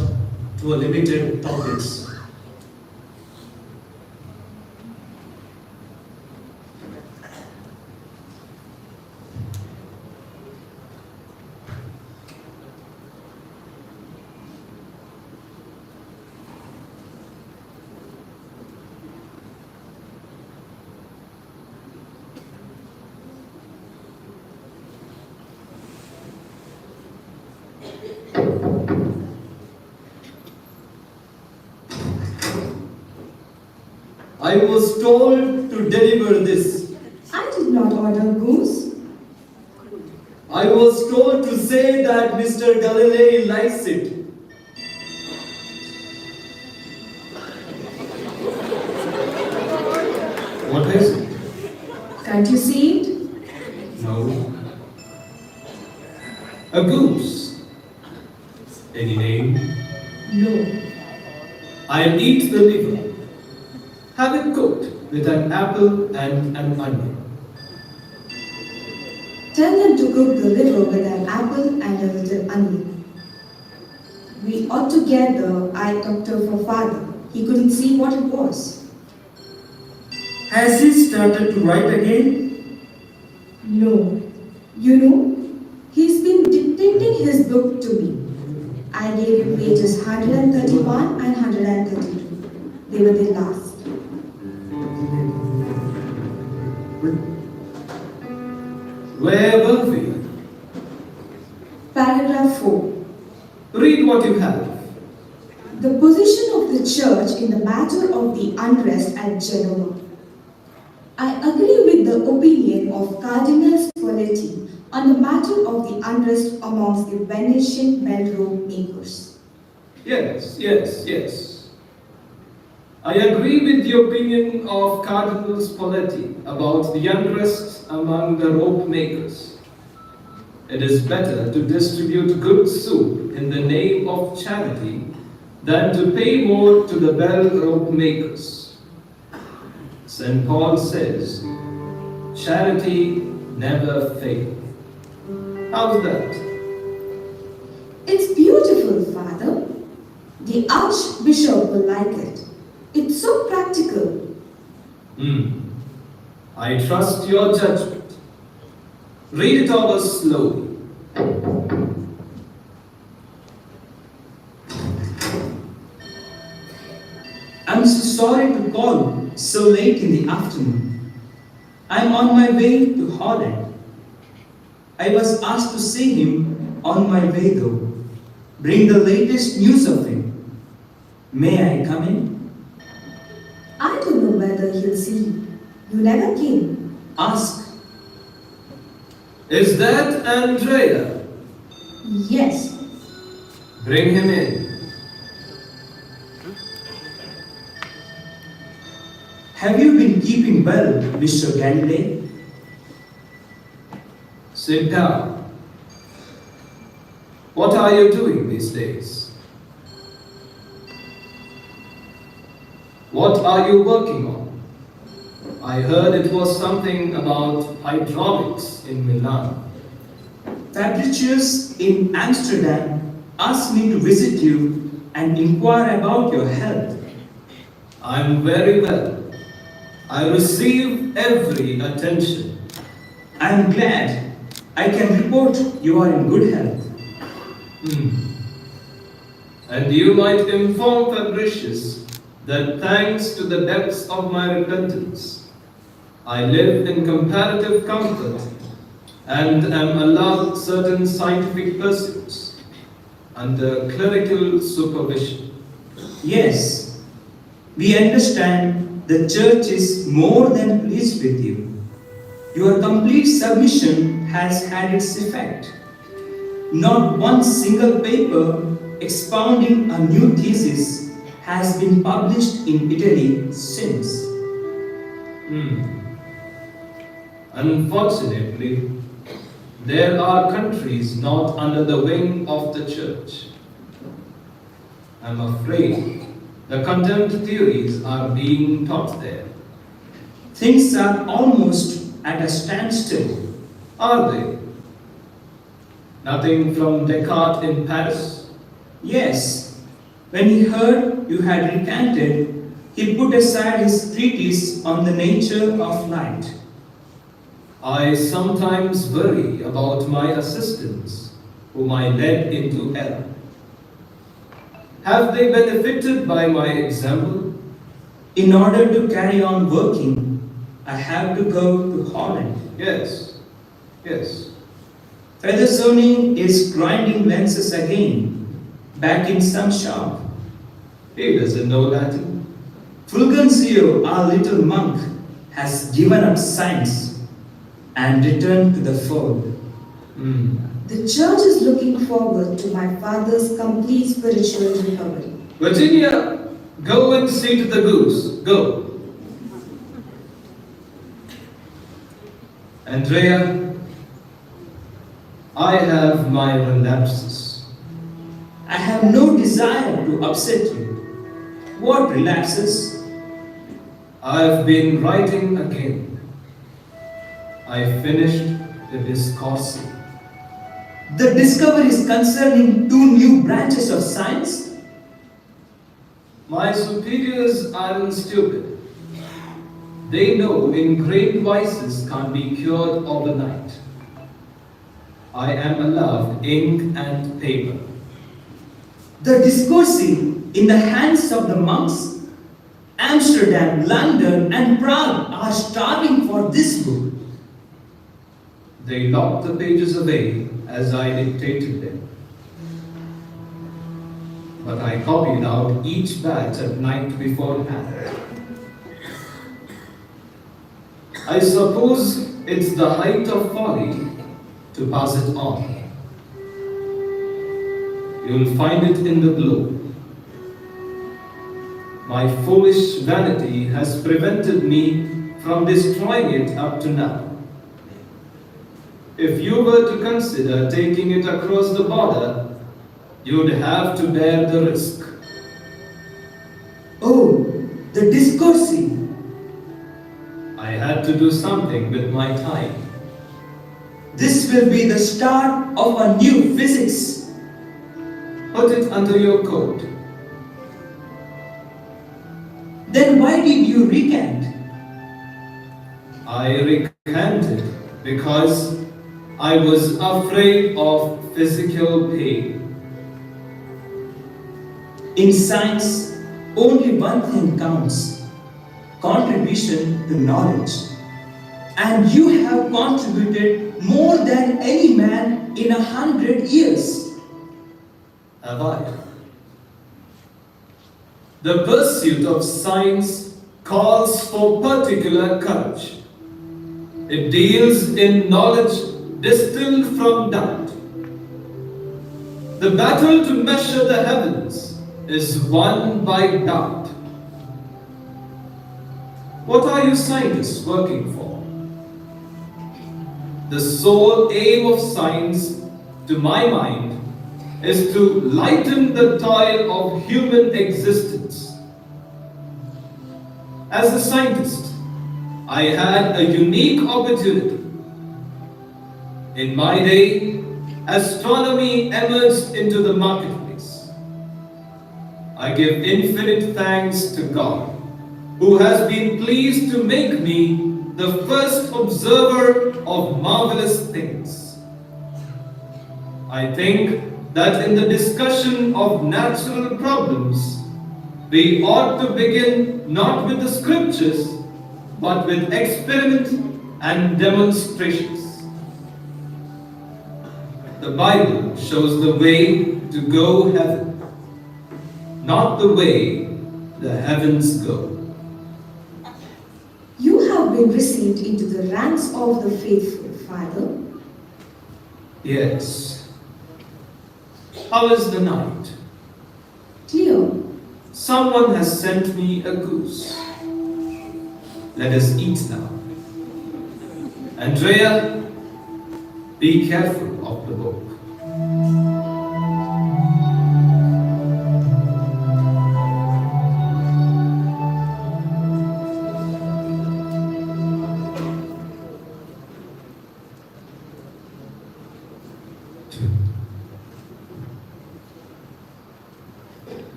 to a limited topics. I was told to deliver this. I did not order goose. I was told to say that Mr. Galileo likes it. What is it? Can't you see it? No. A goose. Any name? No. I'll eat the liver. Have it cooked with an apple and an onion. Tell them to cook the liver with an apple and a little onion. We ought to get the eye doctor for father. He couldn't see what it was. Has he started to write again? No. You know, he's been dictating his book to me. I gave him pages 131 and 132. They were the last. Where were we? Paragraph 4. Read what you have. The position of the church in the matter of the unrest at Genoa. I agree with the opinion of Cardinal Spoleto on the matter of the unrest amongst the Venetian bell rope makers. Yes. I agree with the opinion of Cardinal Spoleto about the unrest among the rope makers. It is better to distribute good soup in the name of charity than to pay more to the bell rope makers. St. Paul says, charity never fails. How's that? It's beautiful, Father. The Archbishop will like it. It's so practical. I trust your judgment. Read it over slowly. I'm so sorry to call so late in the afternoon. I'm on my way to Holland. I was asked to see him on my way though. Bring the latest news of him. May I come in? I don't know whether he'll see you. You never came. Ask. Is that Andrea? Yes. Bring him in. Have you been keeping well, Mr. Galileo? Sit down. What are you doing these days? What are you working on? I heard it was something about hydraulics in Milan. Fabricius in Amsterdam asked me to visit you and inquire about your health. I'm very well. I receive every attention. I'm glad. I can report you are in good health. And you might inform Fabricius that thanks to the depths of my repentance, I live in comparative comfort and am allowed certain scientific pursuits under clerical supervision. Yes, we understand the church is more than pleased with you. Your complete submission has had its effect. Not one single paper expounding a new thesis has been published in Italy since. Unfortunately, there are countries not under the wing of the church. I'm afraid the condemned theories are being taught there. Things are almost at a standstill. Are they? Nothing from Descartes in Paris? Yes, when he heard you had recanted, he put aside his treatise on the nature of light. I sometimes worry about my assistants, whom I led into error. Have they benefited by my example? In order to carry on working, I have to go to Holland. Yes, yes. Feather zoning is grinding lenses again, back in some shop. He doesn't know Latin. Fulgencio, our little monk, has given up science and returned to the fold. The church is looking forward to my father's complete spiritual recovery. Virginia, go and see to the goose. Go. Andrea, I have my relapses. I have no desire to upset you. What relapses? I've been writing again. I finished the Discourse. The discoveries concerning two new branches of science? My superiors aren't stupid. They know ingrained vices can't be cured overnight. I am allowed ink and paper. The discoursing in the hands of the monks? Amsterdam, London, and Prague are starving for this book. They locked the pages away as I dictated them. But I copied out each batch at night beforehand. I suppose it's the height of folly to pass it on. You'll find it in the globe. My foolish vanity has prevented me from destroying it up to now. If you were to consider taking it across the border, you'd have to bear the risk. Oh, the discoursing. I had to do something with my time. This will be the start of a new physics. Put it under your coat. Then why did you recant? I recanted because I was afraid of physical pain. In science, only one thing counts: contribution to knowledge. And you have contributed more than any man in 100 years. Have I? The pursuit of science calls for particular courage. It deals in knowledge distilled from doubt. The battle to measure the heavens is won by doubt. What are you scientists working for? The sole aim of science, to my mind, is to lighten the toil of human existence. As a scientist, I had a unique opportunity. In my day, astronomy emerged into the marketplace. I give infinite thanks to God, who has been pleased to make me the first observer of marvelous things. I think that in the discussion of natural problems, we ought to begin not with the scriptures, but with experiment and demonstrations. The Bible shows the way to go heaven, not the way the heavens go. You have been received into the ranks of the faithful, Father. Yes. How is the night? Clear. Someone has sent me a goose. Let us eat now. Andrea, be careful of the book.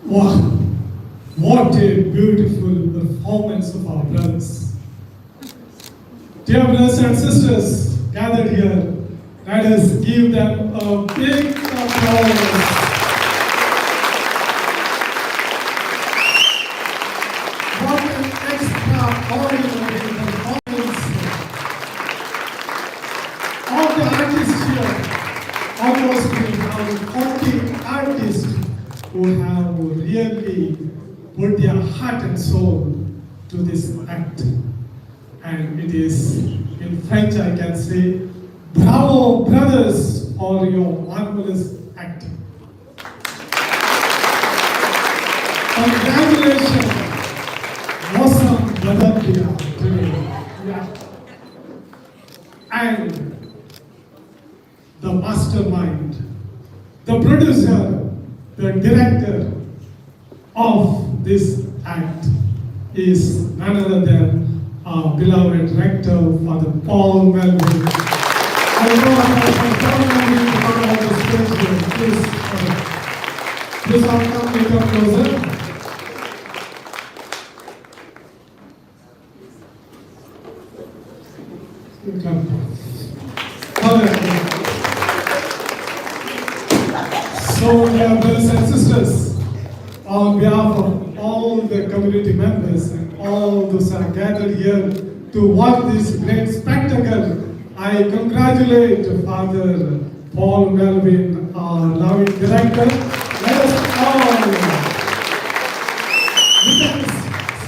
Wow, what a beautiful performance of our brothers. Dear brothers and sisters gathered here, let us give them a big applause. What an extraordinary performance of the artists here. Almost we have 40 artists who have really put their heart and soul to this act. And it is, in French I can say, bravo brothers for your marvelous acting. Congratulations, awesome brother today. Yeah. And the mastermind, the producer, the director of this act is none other than our beloved rector, Father Paul Melvin. I know Father Paul Melvin to come on the stage here. Please all come closer. So, dear brothers and sisters, on behalf of all the community members and all those who are gathered here to watch this great spectacle, I congratulate Father Paul Melvin, our loving director. Let us all, with a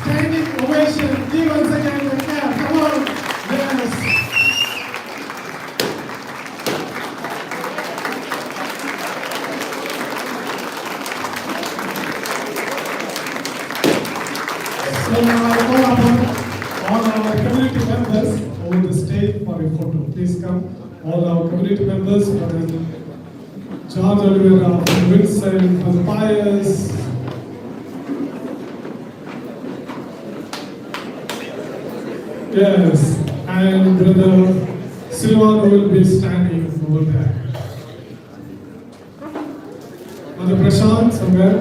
standing ovation, give us again the clap. Come on, yes. So now I call upon all our community members over the stage for a photo. Please come. All our community members, Father George Oliveira, Father Vincent, Father Pius. Yes, and Brother Silvan will be standing over there. Father Prashant, somewhere.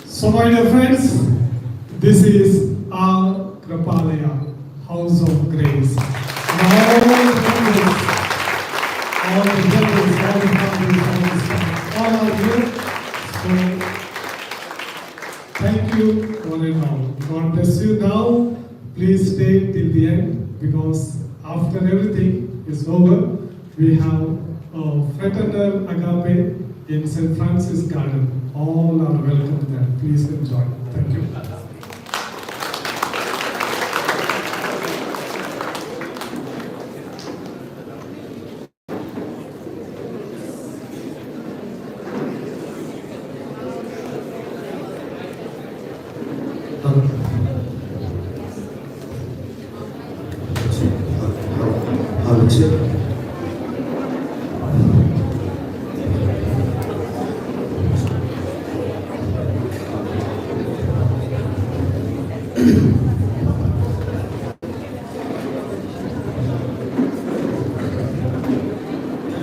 So my dear friends, this is our Kripalaya, House of Grace. And all the brothers, all the families, all are here. So thank you one and all. God bless you. Now, please stay till the end, because after everything is over, we have a fraternal agape in St. Francis Garden. All are welcome there. Please enjoy. Thank you.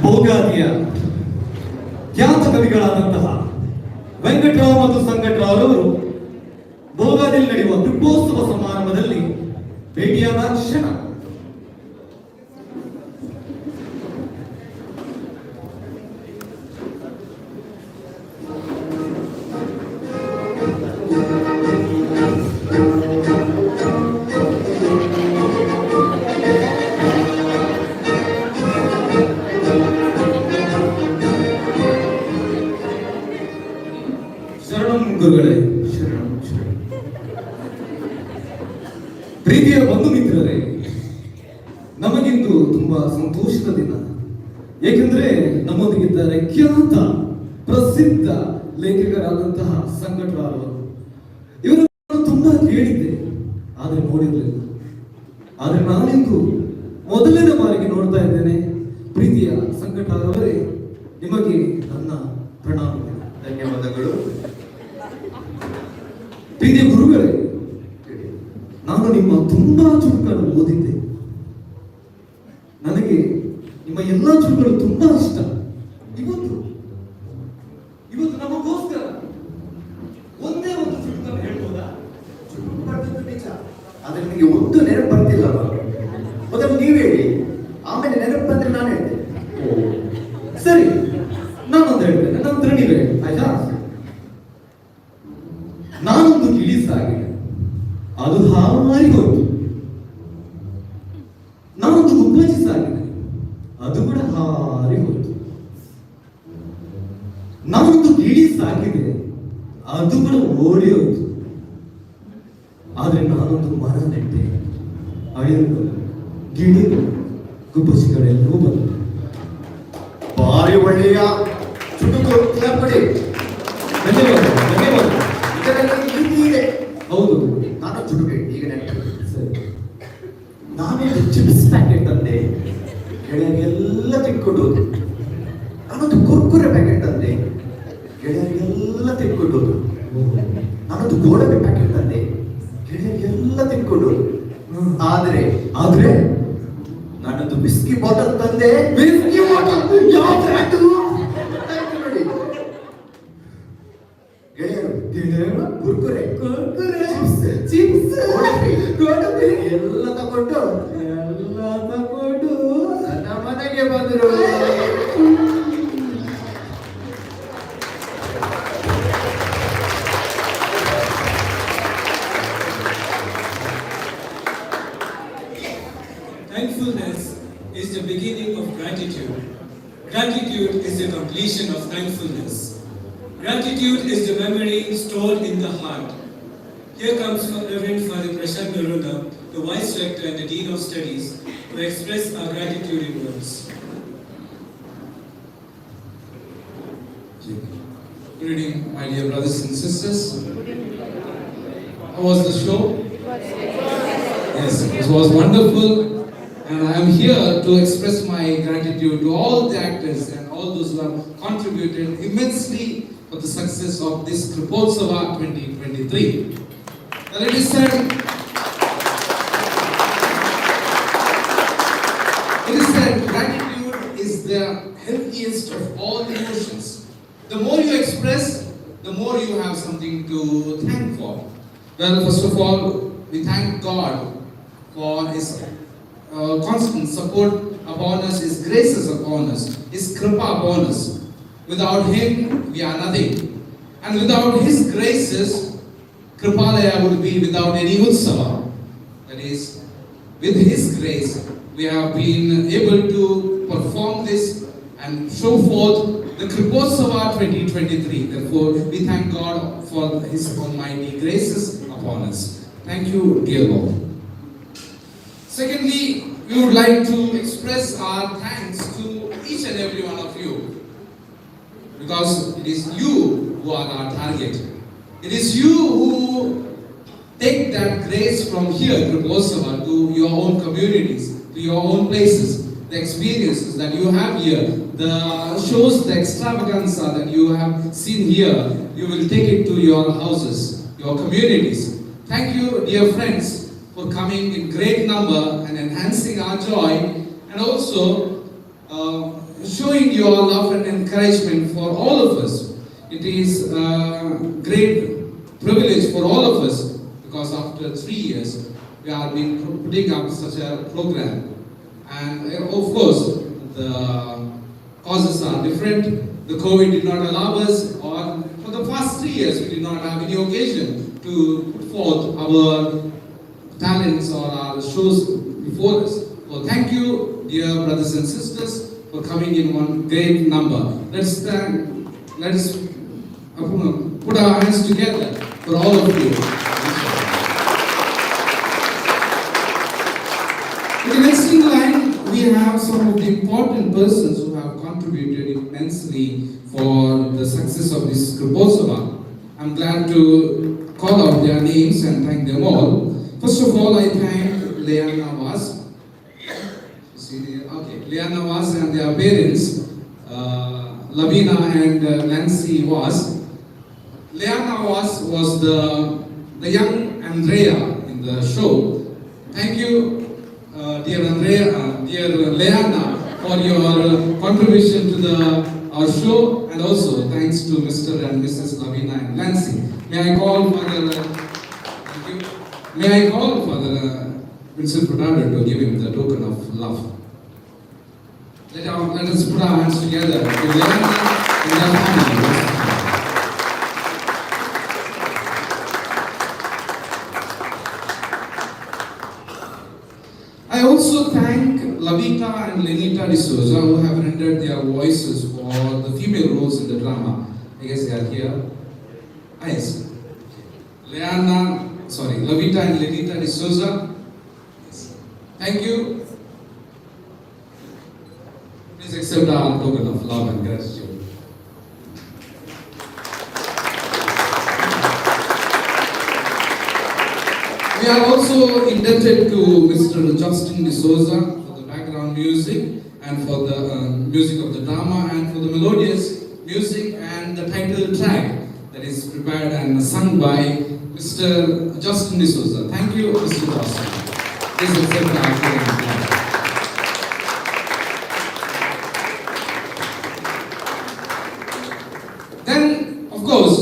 ಭೋಗಾದಿಯ ಖ್ಯಾತ ಕವಿಗಳಾದಂತಹ ವೆಂಕಟರಾವ್ ಮತ್ತು ಸಂಗಟರಾವ್ರವರು ಭೋಗಾದಿಯಲ್ಲಿ ನಡೆಯುವ ದೀಪೋತ್ಸವ ಸಮಾರಂಭದಲ್ಲಿ ಭೇಟಿಯಾದ ಕ್ಷಣ ಗುರುಗಳೇ, ಪ್ರೀತಿಯ ಬಂಧು ಮಿತ್ರರೇ, ನಮಗಿಂದು ತುಂಬಾ ಸಂತೋಷದ ದಿನ. ಏಕೆಂದ್ರೆ ನಮ್ಮೊಂದಿಗಿದ್ದಾರೆ ಖ್ಯಾತ ಪ್ರಸಿದ್ಧ ಲೇಖಕರಾದಂತಹ ಸಂಗಟರಾವ್. ಇವರು ತುಂಬಾ ಕೇಳಿದ್ದೆ, ಆದ್ರೆ ನೋಡಿರ್ಲಿಲ್ಲ. ಆದರೆ ನಾನಿಂದು ಮೊದಲನೇ ಬಾರಿಗೆ ನೋಡ್ತಾ ಇದ್ದೇನೆ. ಪ್ರೀತಿಯ ಸಂಕಟರವರೇ, ನಿಮಗೆ ನನ್ನ ಪ್ರಣಾಮಗಳು. ಧನ್ಯವಾದಗಳು. ಪ್ರೀತಿಯ ಗುರುಗಳೇ, ನಾನು ನಿಮ್ಮ ತುಂಬಾ ಚುರುಕನ್ನು ಓದಿದ್ದೆ. ನನಗೆ ನಿಮ್ಮ ಎಲ್ಲಾ ಚುರುಕುಗಳು ತುಂಬಾ ಇಷ್ಟ. ಇವತ್ತು ನಮಗೋಸ್ಕರ ಒಂದೇ ಒಂದು ಚುರುಕನ್ನು ಹೇಳ್ಬೋದಾ? ಚುಟುಕು ಬರ್ತಿದ್ದು ನಿಜ, ಆದ್ರೆ ನಿಮಗೆ ಒಂದು ನೆನಪು ಬರ್ತಿಲ್ಲ. ಮೊದಲು ನೀವು ಹೇಳಿ, ಆಮೇಲೆ ನೆನಪು ಬಂದ್ರೆ ನಾನು ಹೇಳ್ತೇನೆ. ಸರಿ, ನಾನೊಂದು ಹೇಳ್ತೇನೆ, ನಂತರ ನೀವೇ ಆಯ್ತಾ? ನಾನೊಂದು ಗಿಳಿ ಸಾಗಿದೆ, ಅದು ಹಾರಿ ಹೋಯ್ತು. ನಾನೊಂದು ಗುಬ್ಬಚ್ಚಿ ಸಾಗಿದೆ, ಅದು ಕೂಡ ಹಾರಿ ಹೋಯ್ತು. ನಾನೊಂದು ಗಿಳಿ ಸಾಕಿದೆ, ಅದು ಕೂಡ ಓಡಿ ಹೋಯ್ತು. ಆದ್ರೆ ನಾನೊಂದು ಮರ ನೆಟ್ಟೆ, ಅಳಿಯಲು ಗಿಳಿಗಳು ಗುಬ್ಬಚ್ಚಿಗಳೆಲ್ಲವೂ ಬಂತು. ಭಾರಿ ಒಳ್ಳೆಯ ಚುಟುಕು ತಿಳ್ಪಡಿ. ಧನ್ಯವಾದ ಧನ್ಯವಾದ. ಇದರಲ್ಲಿ ನೀತಿ ಇದೆ. ಹೌದು, ನಾನು ಚುಟುಕು ಈಗ ನೆನಪು. ಸರಿ. ನಾನೊಂದು ಚಿಪ್ಸ್ ಪ್ಯಾಕೆಟ್ ತಂದೆ, ಗೆಳೆಯರಿಗೆಲ್ಲ ತಿನ್ಕೊಂಡು ಹೋದ್ರು. ನಾನೊಂದು ಕುರ್ಕುರೆ ಪ್ಯಾಕೆಟ್ ತಂದೆ, ಗೆಳೆಯರಿಗೆಲ್ಲ ತಿನ್ಕೊಂಡು ಹೋದ್ರು. ನಾನೊಂದು ಗೋಡಂಬಿ ಪ್ಯಾಕೆಟ್ ತಂದೆ, ಗೆಳೆಯರಿಗೆಲ್ಲ ತಿನ್ಕೊಂಡು ಹೋದ್ರು. ಆದ್ರೆ ನಾನೊಂದು ಬಿಸ್ಕಿ ಬಾಟಲ್ ತಂದೆ. ಬಿಸ್ಕಿ ಬಾಟಲ್ ನೋಡಿ, ಗೆಳೆಯರು ಕುರ್ಕುರೆ ಚಿಪ್ಸ್ ಗೋಡಂಬಿ ಎಲ್ಲ ತಗೊಂಡು ನನ್ನ ಮನೆಗೆ ಬಂದರು. Thankfulness is the beginning of gratitude. Gratitude is the completion of thankfulness. Gratitude is the memory stored in the heart. Here comes Reverend Father Prashant Narona, the Vice Rector and the Dean of Studies, to express our gratitude in words. Good evening, my dear brothers and sisters. How was the show? Yes, it was wonderful. And I am here to express my gratitude to all the actors and all those who have contributed immensely for the success of this Kripotsava 2023. Now it is said gratitude is the healthiest of all emotions. The more you express, the more you have something to thank for. Well, first of all, we thank God for His constant support upon us, His graces upon us, His kripa upon us. Without Him, we are nothing. And without His graces, Kripalaya would be without any utsava. That is, with His grace, we have been able to perform this and show forth the Kripotsava 2023. Therefore, we thank God for His almighty graces upon us. Thank you, dear Lord. Secondly, we would like to express our thanks to each and every one of you, because it is you who are our target. It is you who take that grace from here, Kripotsava, to your own communities, to your own places, the experiences that you have here, the shows, the extravaganza that you have seen here, you will take it to your houses, your communities. Thank you, dear friends, for coming in great number and enhancing our joy, and also showing your love and encouragement for all of us. It is a great privilege for all of us, because after 3 years we have been putting up such a program, and of course the causes are different. The COVID did not allow us, or for the past 3 years we did not have any occasion to put forth our talents or our shows before us. So thank you, dear brothers and sisters, for coming in one great number. Let's put our hands together for all of you. In the next in line, we have some of the important persons who have contributed immensely for the success of this Kripotsava. I'm glad to call out their names and thank them all. First of all, I thank Leanna was. Okay, Leanna was and their parents, Lavina and Nancy was. Leanna was the young Andrea in the show. Thank you, dear Andrea, dear Leanna, for your contribution to our show, and also thanks to Mr. and Mrs. Lavina and Nancy. May I call Father? Thank you. May I call Father Vincent Bernardo to give him the token of love. Let us put our hands together to Leanna and their family. I also thank Lavita and Lenita D'Souza who have rendered their voices for the female roles in the drama. I guess they are here. Ah, yes. Lavita and Lenita D'Souza. Thank you. Please accept our token of love and gratitude. We are also indebted to Mr. Justin D'Souza for the background music and for the music of the drama and for the melodious music and the title track that is prepared and sung by Mr. Justin D'Souza. Thank you, Mr. Justin. Please accept our token of love. Then, of course,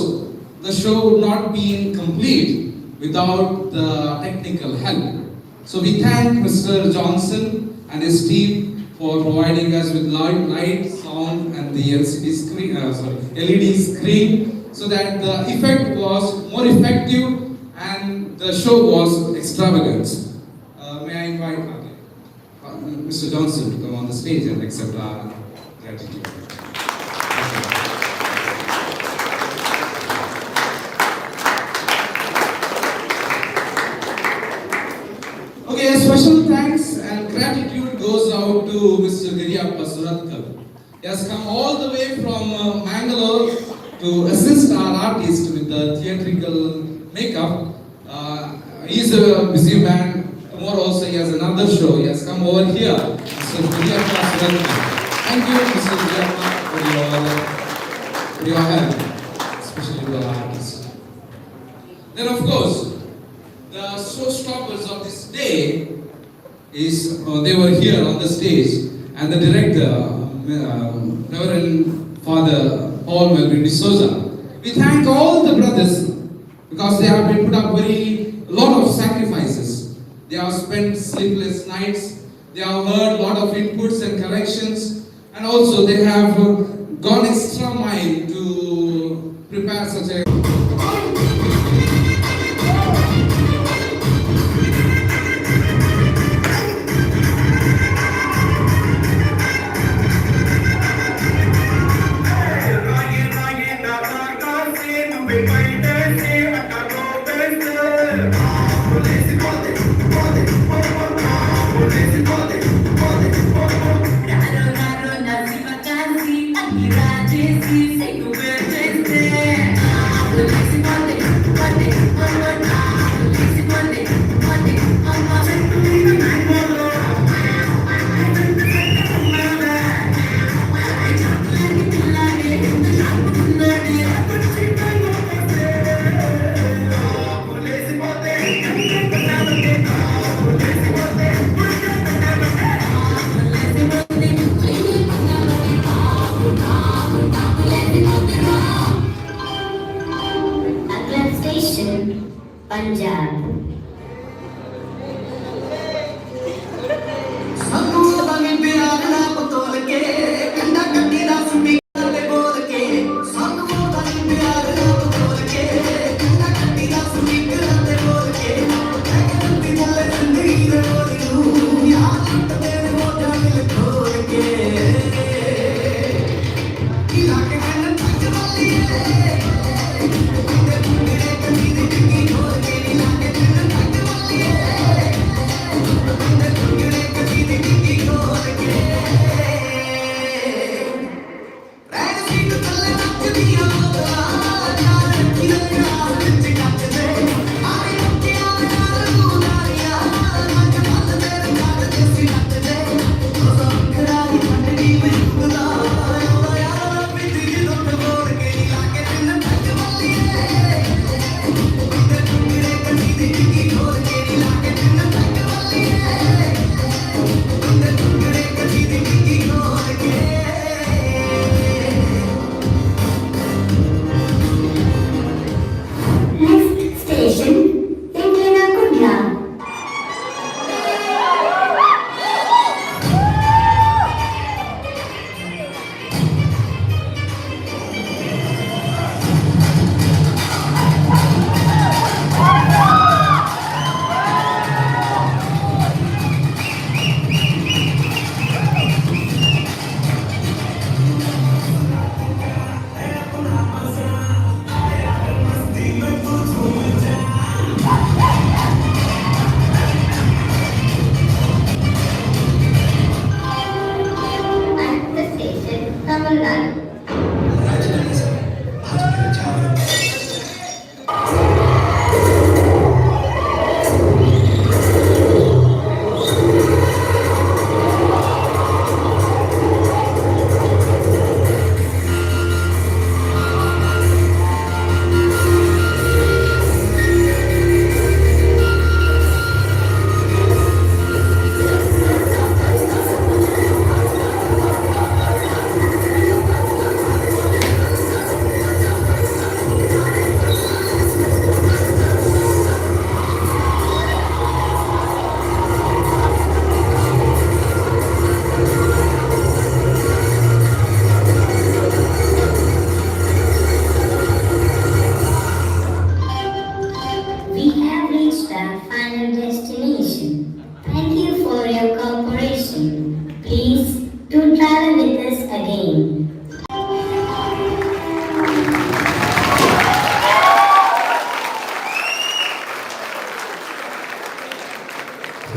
the show would not be complete without the technical help. So we thank Mr. Johnson and his team for providing us with light, sound, and the LED screen, so that the effect was more effective and the show was extravagant. May I invite Mr. Johnson to come on the stage and accept our gratitude. Okay, a special thanks and gratitude goes out to Mr. Giriappa Suratkar. He has come all the way from Mangalore to assist our artist with the theatrical makeup. He is a busy man. Tomorrow also he has another show. He has come over here. Mr. Giriappa Suratkar. Thank you, Mr. Giriappa, for your help, especially to our artist. Then of course, the showstoppers of this day is they were here on the stage, and the director, Reverend Father Paul Melvin D'Souza. We thank all the brothers because they have been put up a lot of sacrifices. They have spent sleepless nights. They have heard a lot of inputs and corrections, and also they have gone extra mile to prepare such a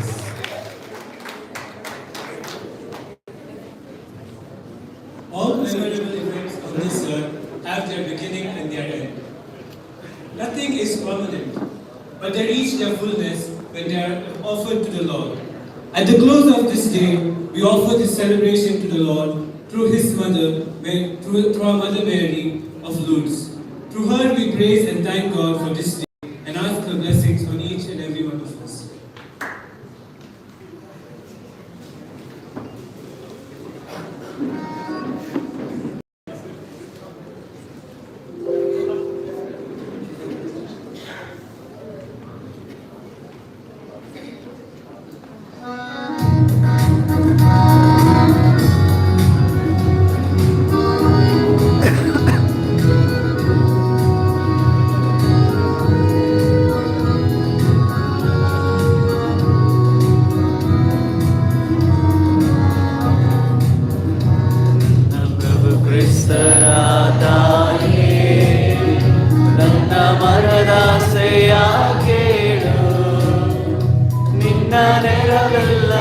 Jesus. All memorable events of this earth have their beginning and their end. Nothing is permanent, but they reach their fullness when they are offered to the Lord. At the close of this day, we offer this celebration to the Lord through His mother, through our Mother Mary of Lourdes. Through her, we praise and thank God for this day and ask her blessings on each and every one of us. ನನ್ನ ಮರದಾಸೆಯ ಕೇಳು ನಿನ್ನ ನೆರವೆಲ್ಲ